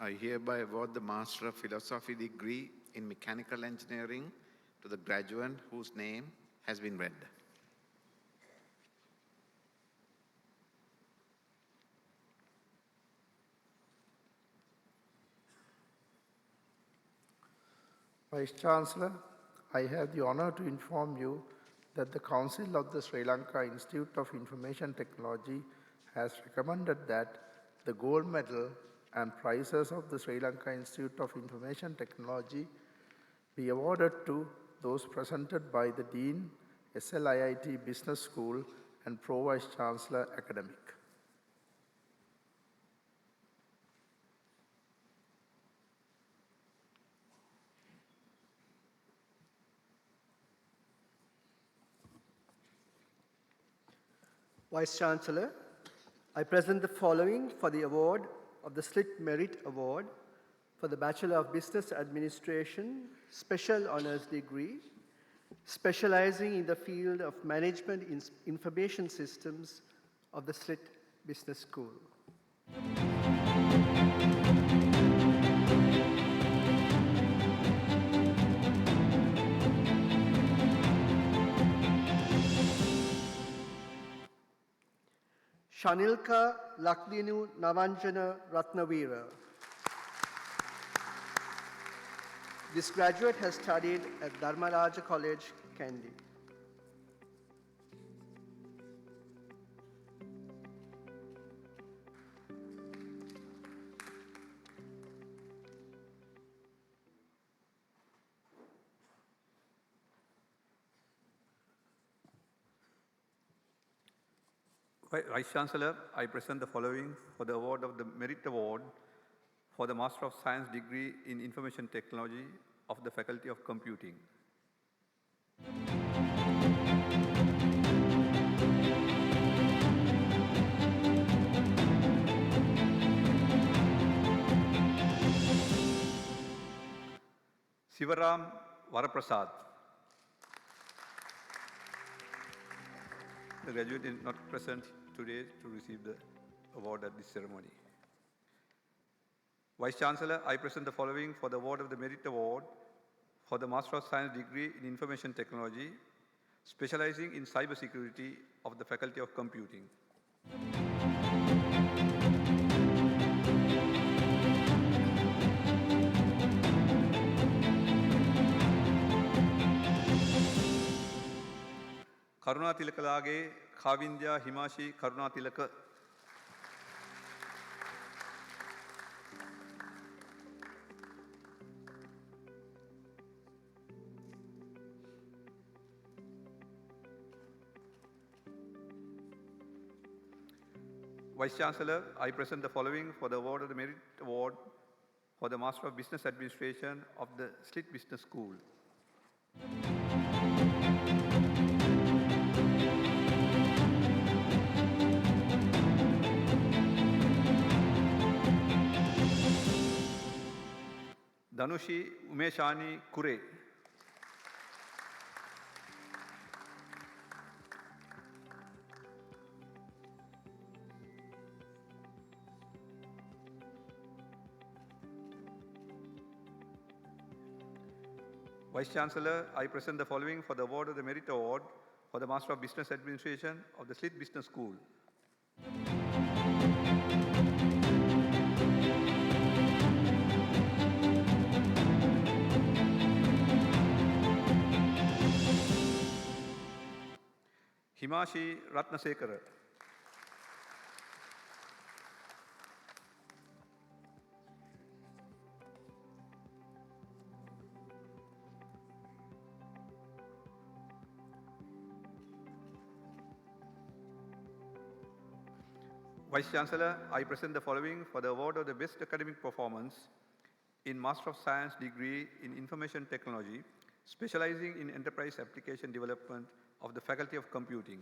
[SPEAKER 2] I hereby award the Master of Philosophy degree in Mechanical Engineering to the graduate whose name has been read.
[SPEAKER 3] Vice Chancellor, I have the honor to inform you that the Council of the Sri Lanka Institute of Information Technology has recommended that the gold medal and prizes of the Sri Lanka Institute of Information Technology be awarded to those presented by the Dean, SLIIT Business School and Pro Vice Chancellor Academic.
[SPEAKER 8] Vice Chancellor, I present the following for the award of the Slit Merit Award for the Bachelor of Business Administration Special Honors Degree, specializing in the field of Management in Information Systems of the Slit Business School. Shanilka Lakdinu Navanjana Ratnavira. This graduate has studied at Dharmaraja College, Kandy.
[SPEAKER 7] Vice Chancellor, I present the following for the award of the Merit Award for the Master of Science degree in Information Technology of the Faculty of Computing. Sivaram Varaprasad. The graduate is not present today to receive the award at this ceremony. Vice Chancellor, I present the following for the award of the Merit Award for the Master of Science degree in Information Technology, specializing in cybersecurity of the Faculty of Computing. Karuna Tilakalage, Khavindya Himashi Karuna Tilaka. Vice Chancellor, I present the following for the award of the Merit Award for the Master of Business Administration of the Slit Business School. Danushi Umeshani Kure. Vice Chancellor, I present the following for the award of the Merit Award for the Master of Business Administration of the Slit Business School. Himashi Ratnasekara. Vice Chancellor, I present the following for the award of the best academic performance in Master of Science degree in Information Technology, specializing in enterprise application development of the Faculty of Computing.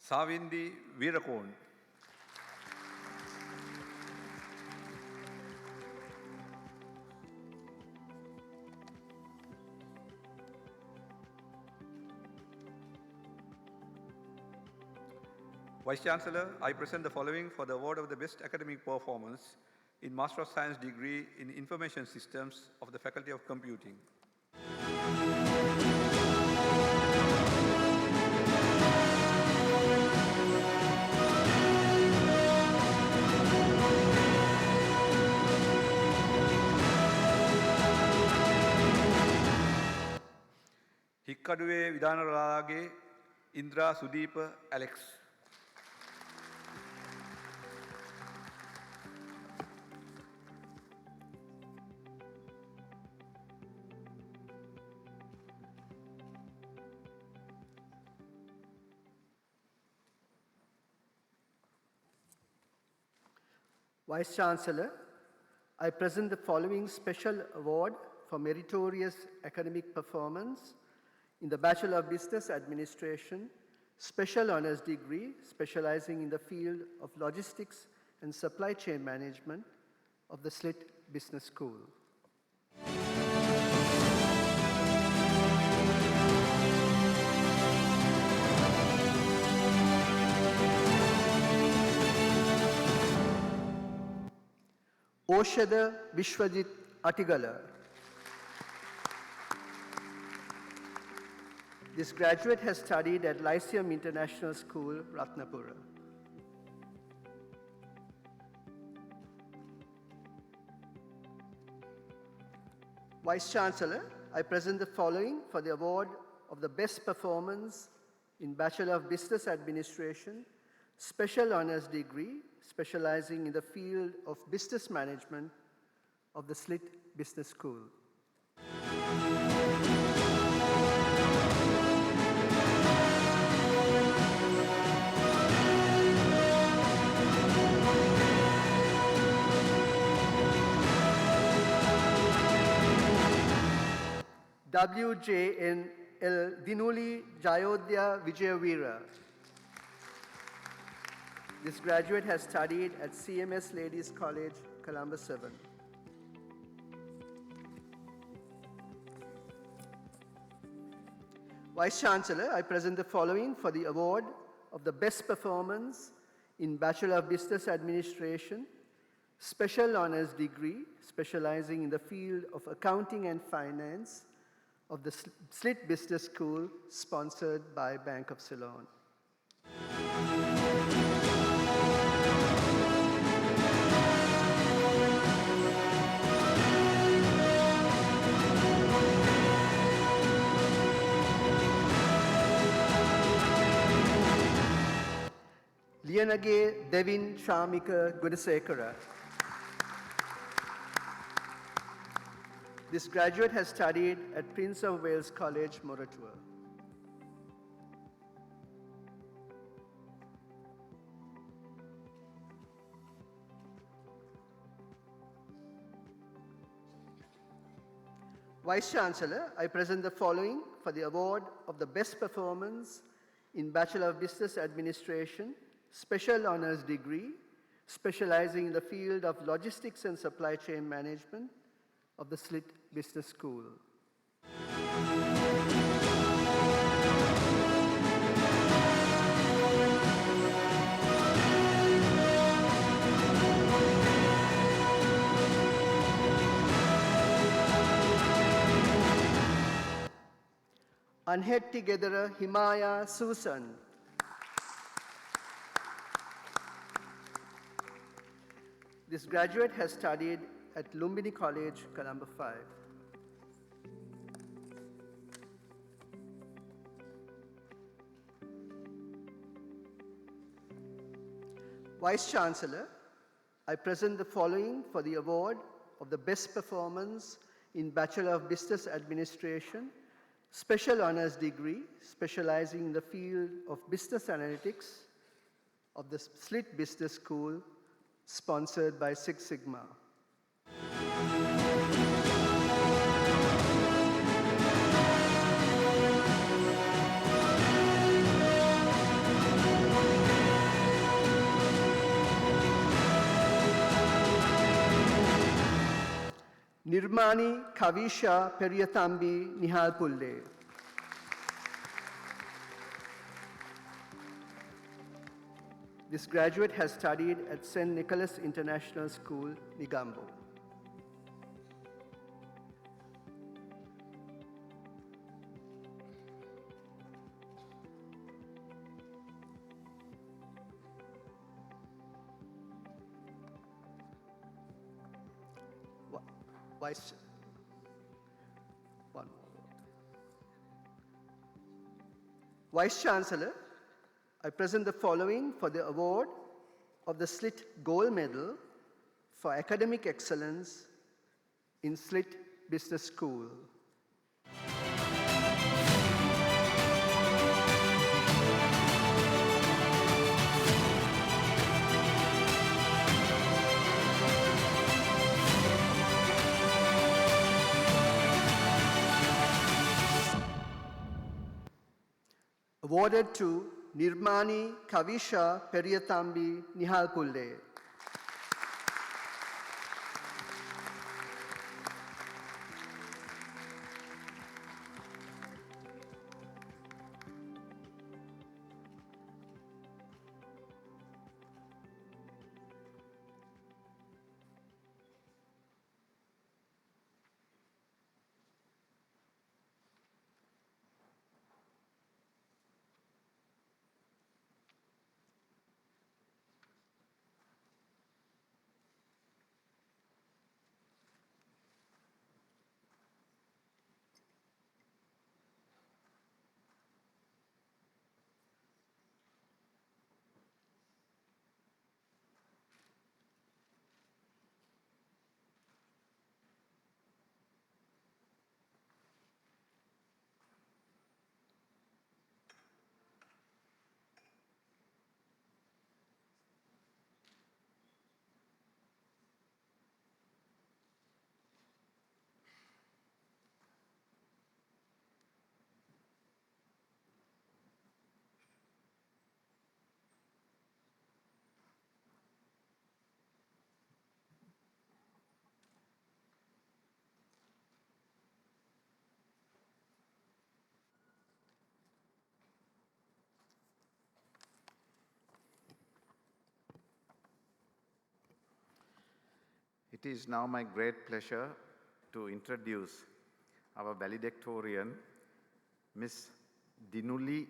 [SPEAKER 7] Savindi Veerakon. Vice Chancellor, I present the following for the award of the best academic performance in Master of Science degree in Information Systems of the Faculty of Computing. Hikkaduwe Vidhanarage Indra Sudeepa Alex.
[SPEAKER 8] Vice Chancellor, I present the following special award for meritorious academic performance in the Bachelor of Business Administration, Special Honours Degree, specializing in the field of Logistics and Supply Chain Management of the SLIT Business School. Oshada Vishwajit Atigala. This graduate has studied at Lyceum International School, Ratnapura. Vice Chancellor, I present the following for the award of the best performance in Bachelor of Business Administration, Special Honours Degree, specializing in the field of business management of the SLIT Business School. WJNL Dinuli Jayodhya Vijayavira. This graduate has studied at CMS Ladies College, Colombo 7. Vice Chancellor, I present the following for the award of the best performance in Bachelor of Business Administration, Special Honours Degree, specializing in the field of Accounting and Finance of the SLIT Business School, sponsored by Bank of Ceylon. Liyanage Devin Shamika Gunasekara. This graduate has studied at Prince of Wales College, Moratuwa. Vice Chancellor, I present the following for the award of the best performance in Bachelor of Business Administration, Special Honours Degree, specializing in the field of Logistics and Supply Chain Management of the SLIT Business School. Anhetti Gedara Himaya Susan. This graduate has studied at Lumbini College, Colombo 5. Vice Chancellor, I present the following for the award of the best performance in Bachelor of Business Administration, Special Honours Degree, specializing in the field of Business Analytics of the Slit Business School, sponsored by Six Sigma. Nirmani Kavisha Periyathambi Nihalpulle. This graduate has studied at St. Nicholas International School, Negombo. Vice, one more. Vice Chancellor, I present the following for the award of the Slit Gold Medal for Academic Excellence in Slit Business School. Awarded to Nirmani Kavisha Periyathambi Nihalpulle.
[SPEAKER 2] It is now my great pleasure to introduce our valedictorian, Ms. Dinuli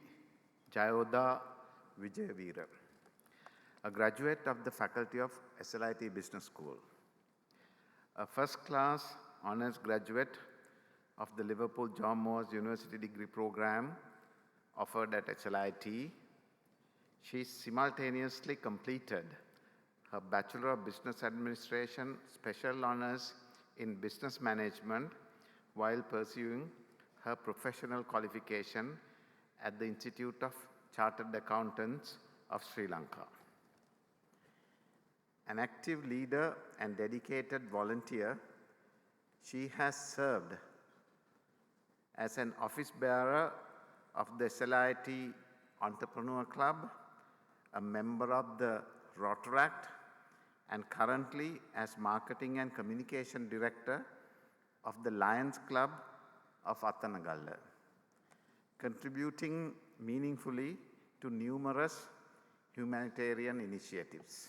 [SPEAKER 2] Jayoda Vijayveera, a graduate of the Faculty of SLIT Business School, a first-class honors graduate of the Liverpool John Moores University degree program offered at SLIT. She simultaneously completed her Bachelor of Business Administration Special Honors in Business Management while pursuing her professional qualification at the Institute of Chartered Accountants of Sri Lanka. An active leader and dedicated volunteer, she has served as an office bearer of the SLIT Entrepreneur Club, a member of the Rotaract, and currently as Marketing and Communication Director of the Lions Club of Athanagalla, contributing meaningfully to numerous humanitarian initiatives.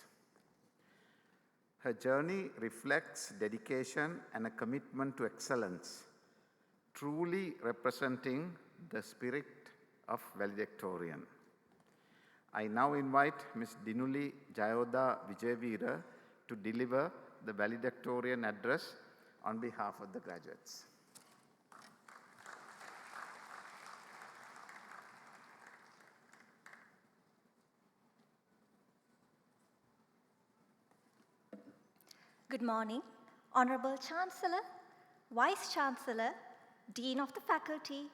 [SPEAKER 2] Her journey reflects dedication and a commitment to excellence, truly representing the spirit of valedictorian. I now invite Ms. Dinuli Jayoda Vijayveera to deliver the valedictorian address on behalf of the graduates.
[SPEAKER 9] Good morning, Honorable Chancellor, Vice Chancellor, Dean of the Faculty,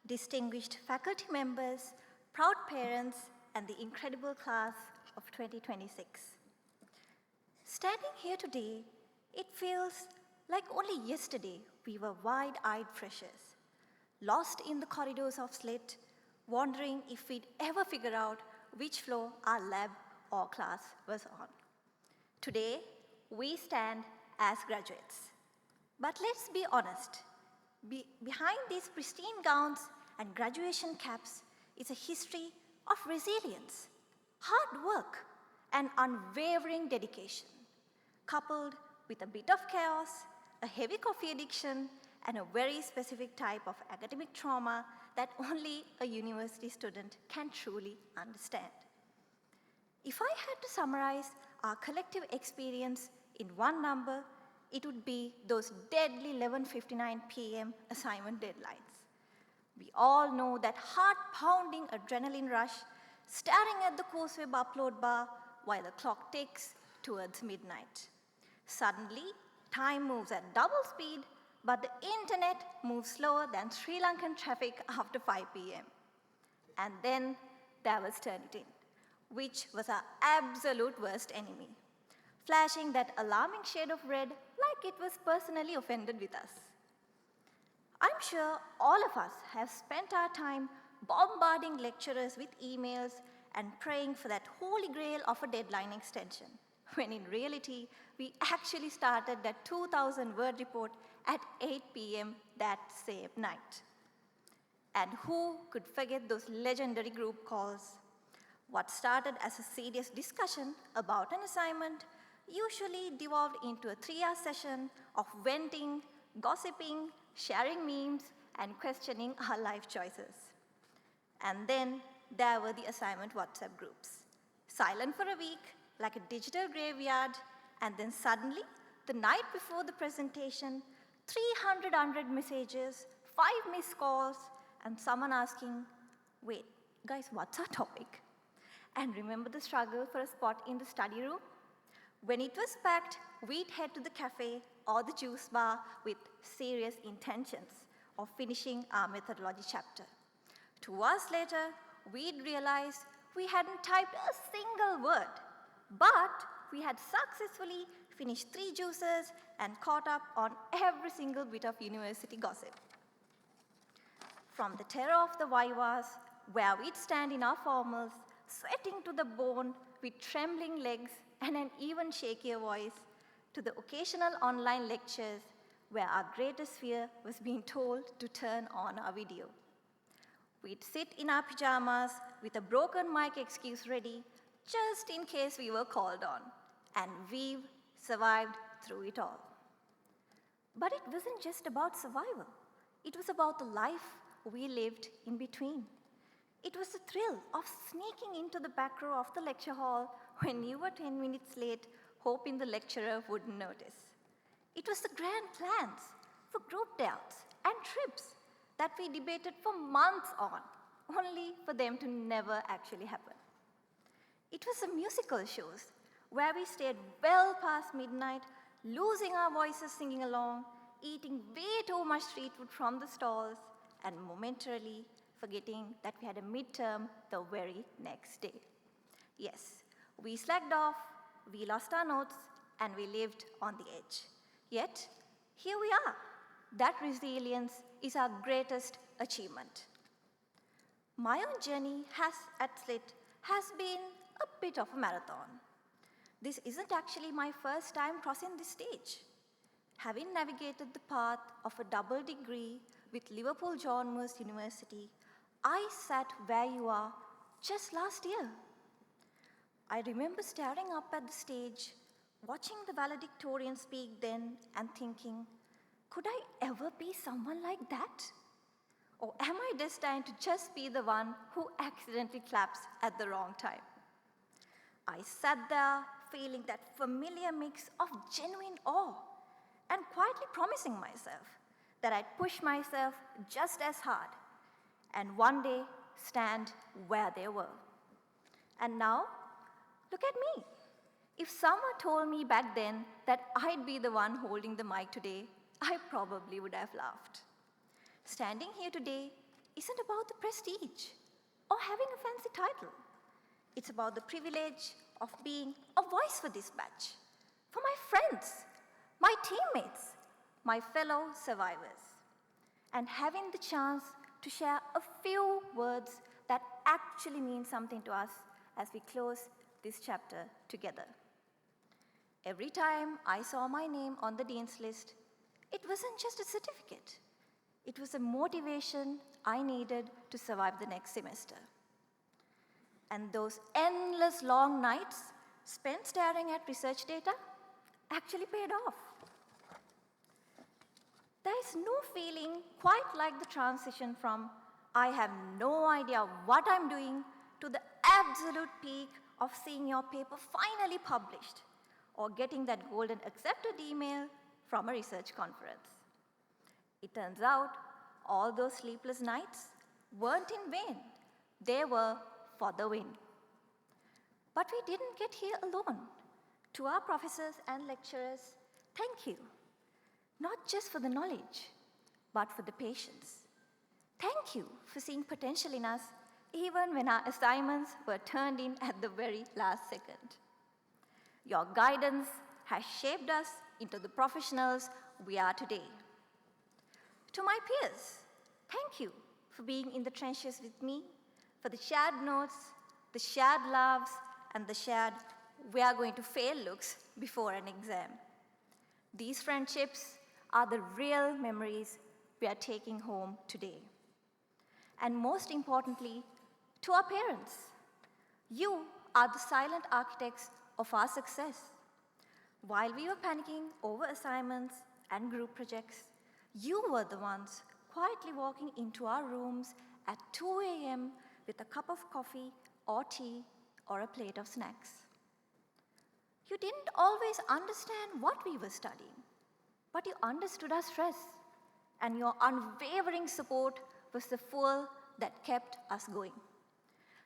[SPEAKER 9] distinguished faculty members, proud parents, and the incredible class of 2026. Standing here today, it feels like only yesterday we were wide-eyed freshers, lost in the corridors of SLIT, wondering if we'd ever figure out which floor our lab or class was on. Today, we stand as graduates. But let's be honest, behind these pristine gowns and graduation caps is a history of resilience, hard work, and unwavering dedication, coupled with a bit of chaos, a heavy coffee addiction, and a very specific type of academic trauma that only a university student can truly understand. If I had to summarize our collective experience in one number, it would be those deadly 11:59 p.m. assignment deadlines. We all know that heart-pounding adrenaline rush, staring at the CourseWeb upload bar while the clock ticks towards midnight. Suddenly, time moves at double speed, but the internet moves slower than Sri Lankan traffic after 5 p.m. And then there was Turnitin, which was our absolute worst enemy, flashing that alarming shade of red like it was personally offended with us. I'm sure all of us have spent our time bombarding lecturers with emails and praying for that holy grail of a deadline extension, when in reality, we actually started that 2,000-word report at 8 p.m. that same night. And who could forget those legendary group calls? What started as a serious discussion about an assignment usually devolved into a 3-hour session of venting, gossiping, sharing memes, and questioning our life choices. And then there were the assignment WhatsApp groups, silent for a week, like a digital graveyard, and then suddenly, the night before the presentation, 300 messages, 5 missed calls, and someone asking, wait, guys, what's our topic? And remember the struggle for a spot in the study room? When it was packed, we'd head to the cafe or the juice bar with serious intentions of finishing our methodology chapter. 2 hours later, we'd realize we hadn't typed a single word, but we had successfully finished 3 juices and caught up on every single bit of university gossip. From the terror of the vivas, where we'd stand in our formals, sweating to the bone with trembling legs and an even shakier voice, to the occasional online lectures where our greatest fear was being told to turn on our video. We'd sit in our pajamas with a broken mic excuse ready, just in case we were called on, and we've survived through it all. But it wasn't just about survival. It was about the life we lived in between. It was the thrill of sneaking into the back row of the lecture hall when you were 10 minutes late, hoping the lecturer wouldn't notice. It was the grand plans for group dates and trips that we debated for months on, only for them to never actually happen. It was the musical shows where we stayed well past midnight, losing our voices singing along, eating way too much street food from the stalls, and momentarily forgetting that we had a midterm the very next day. Yes, we slacked off, we lost our notes, and we lived on the edge. Yet, here we are. That resilience is our greatest achievement. My own journey at SLIT has been a bit of a marathon. This isn't actually my first time crossing this stage. Having navigated the path of a double degree with Liverpool John Moores University, I sat where you are just last year. I remember staring up at the stage, watching the valedictorian speak then and thinking, could I ever be someone like that? Or am I destined to just be the one who accidentally claps at the wrong time? I sat there feeling that familiar mix of genuine awe and quietly promising myself that I'd push myself just as hard and one day stand where they were. And now, look at me. If someone told me back then that I'd be the one holding the mic today, I probably would have laughed. Standing here today isn't about the prestige or having a fancy title. It's about the privilege of being a voice for this batch, for my friends, my teammates, my fellow survivors, and having the chance to share a few words that actually mean something to us as we close this chapter together. Every time I saw my name on the Dean's list, it wasn't just a certificate. It was a motivation I needed to survive the next semester. And those endless long nights spent staring at research data actually paid off. There is no feeling quite like the transition from I have no idea what I'm doing to the absolute peak of seeing your paper finally published or getting that golden accepted email from a research conference. It turns out all those sleepless nights weren't in vain. They were for the win. But we didn't get here alone. To our professors and lecturers, thank you. Not just for the knowledge, but for the patience. Thank you for seeing potential in us even when our assignments were turned in at the very last second. Your guidance has shaped us into the professionals we are today. To my peers, thank you for being in the trenches with me, for the shared notes, the shared laughs, and the shared we are going to fail looks before an exam. These friendships are the real memories we are taking home today. And most importantly, to our parents, you are the silent architects of our success. While we were panicking over assignments and group projects, you were the ones quietly walking into our rooms at 2 a.m. with a cup of coffee or tea or a plate of snacks. You didn't always understand what we were studying, but you understood our stress, and your unwavering support was the fuel that kept us going.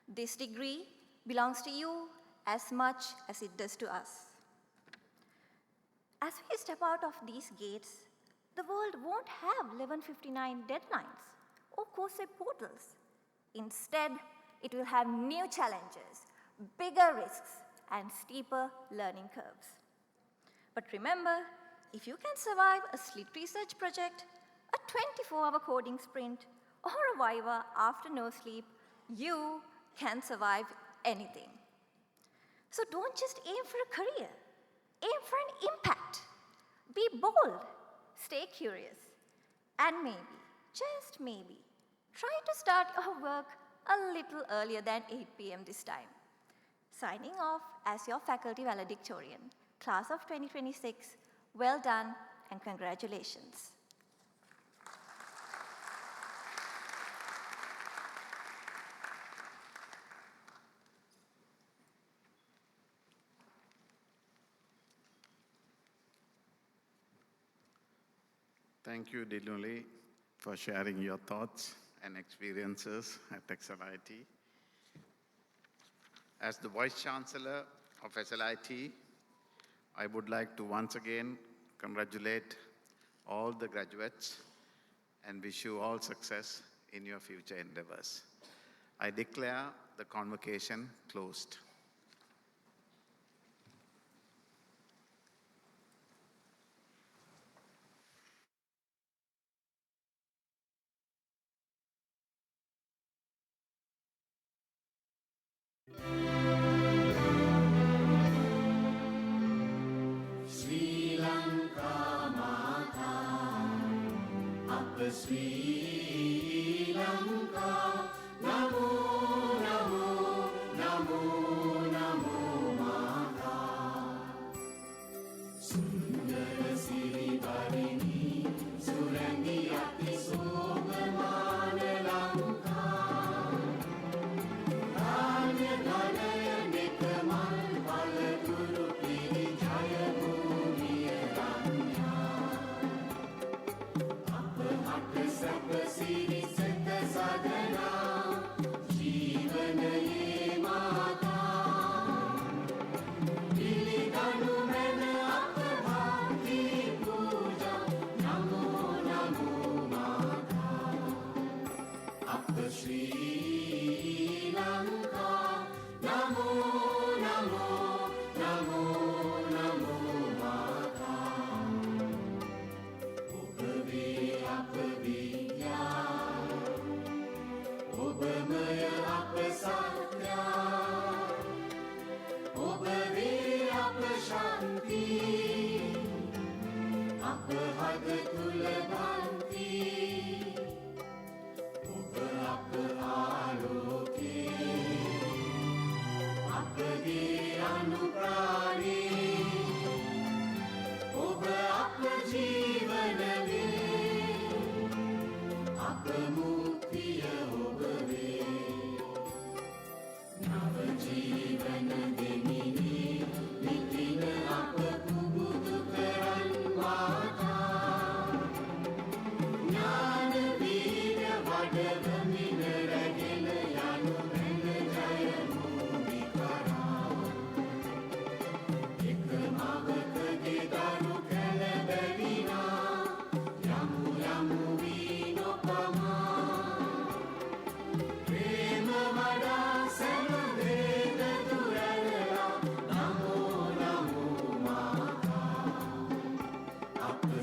[SPEAKER 9] This degree belongs to you as much as it does to us. As we step out of these gates, the world won't have 11:59 deadlines or Coursera portals. Instead, it will have new challenges, bigger risks, and steeper learning curves. But remember, if you can survive a SLIT research project, a 24-hour coding sprint, or a Viva after no sleep, you can survive anything. So don't just aim for a career, aim for an impact. Be bold, stay curious, and maybe, just maybe, try to start your work a little earlier than 8 p.m. this time. Signing off as your faculty valedictorian, class of 2026, well done and congratulations.
[SPEAKER 2] Thank you, Diluli, for sharing your thoughts and experiences at XLIT. As the Vice Chancellor of SLIT, I would like to once again congratulate all the graduates and wish you all success in your future endeavors. I declare the convocation closed.
[SPEAKER 10] Sapa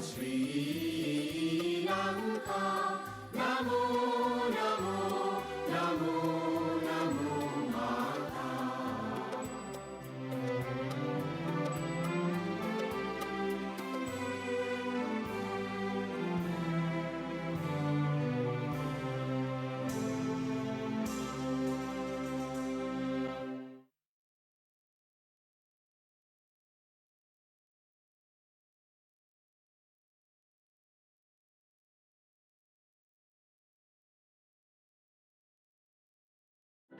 [SPEAKER 10] Sri Lanka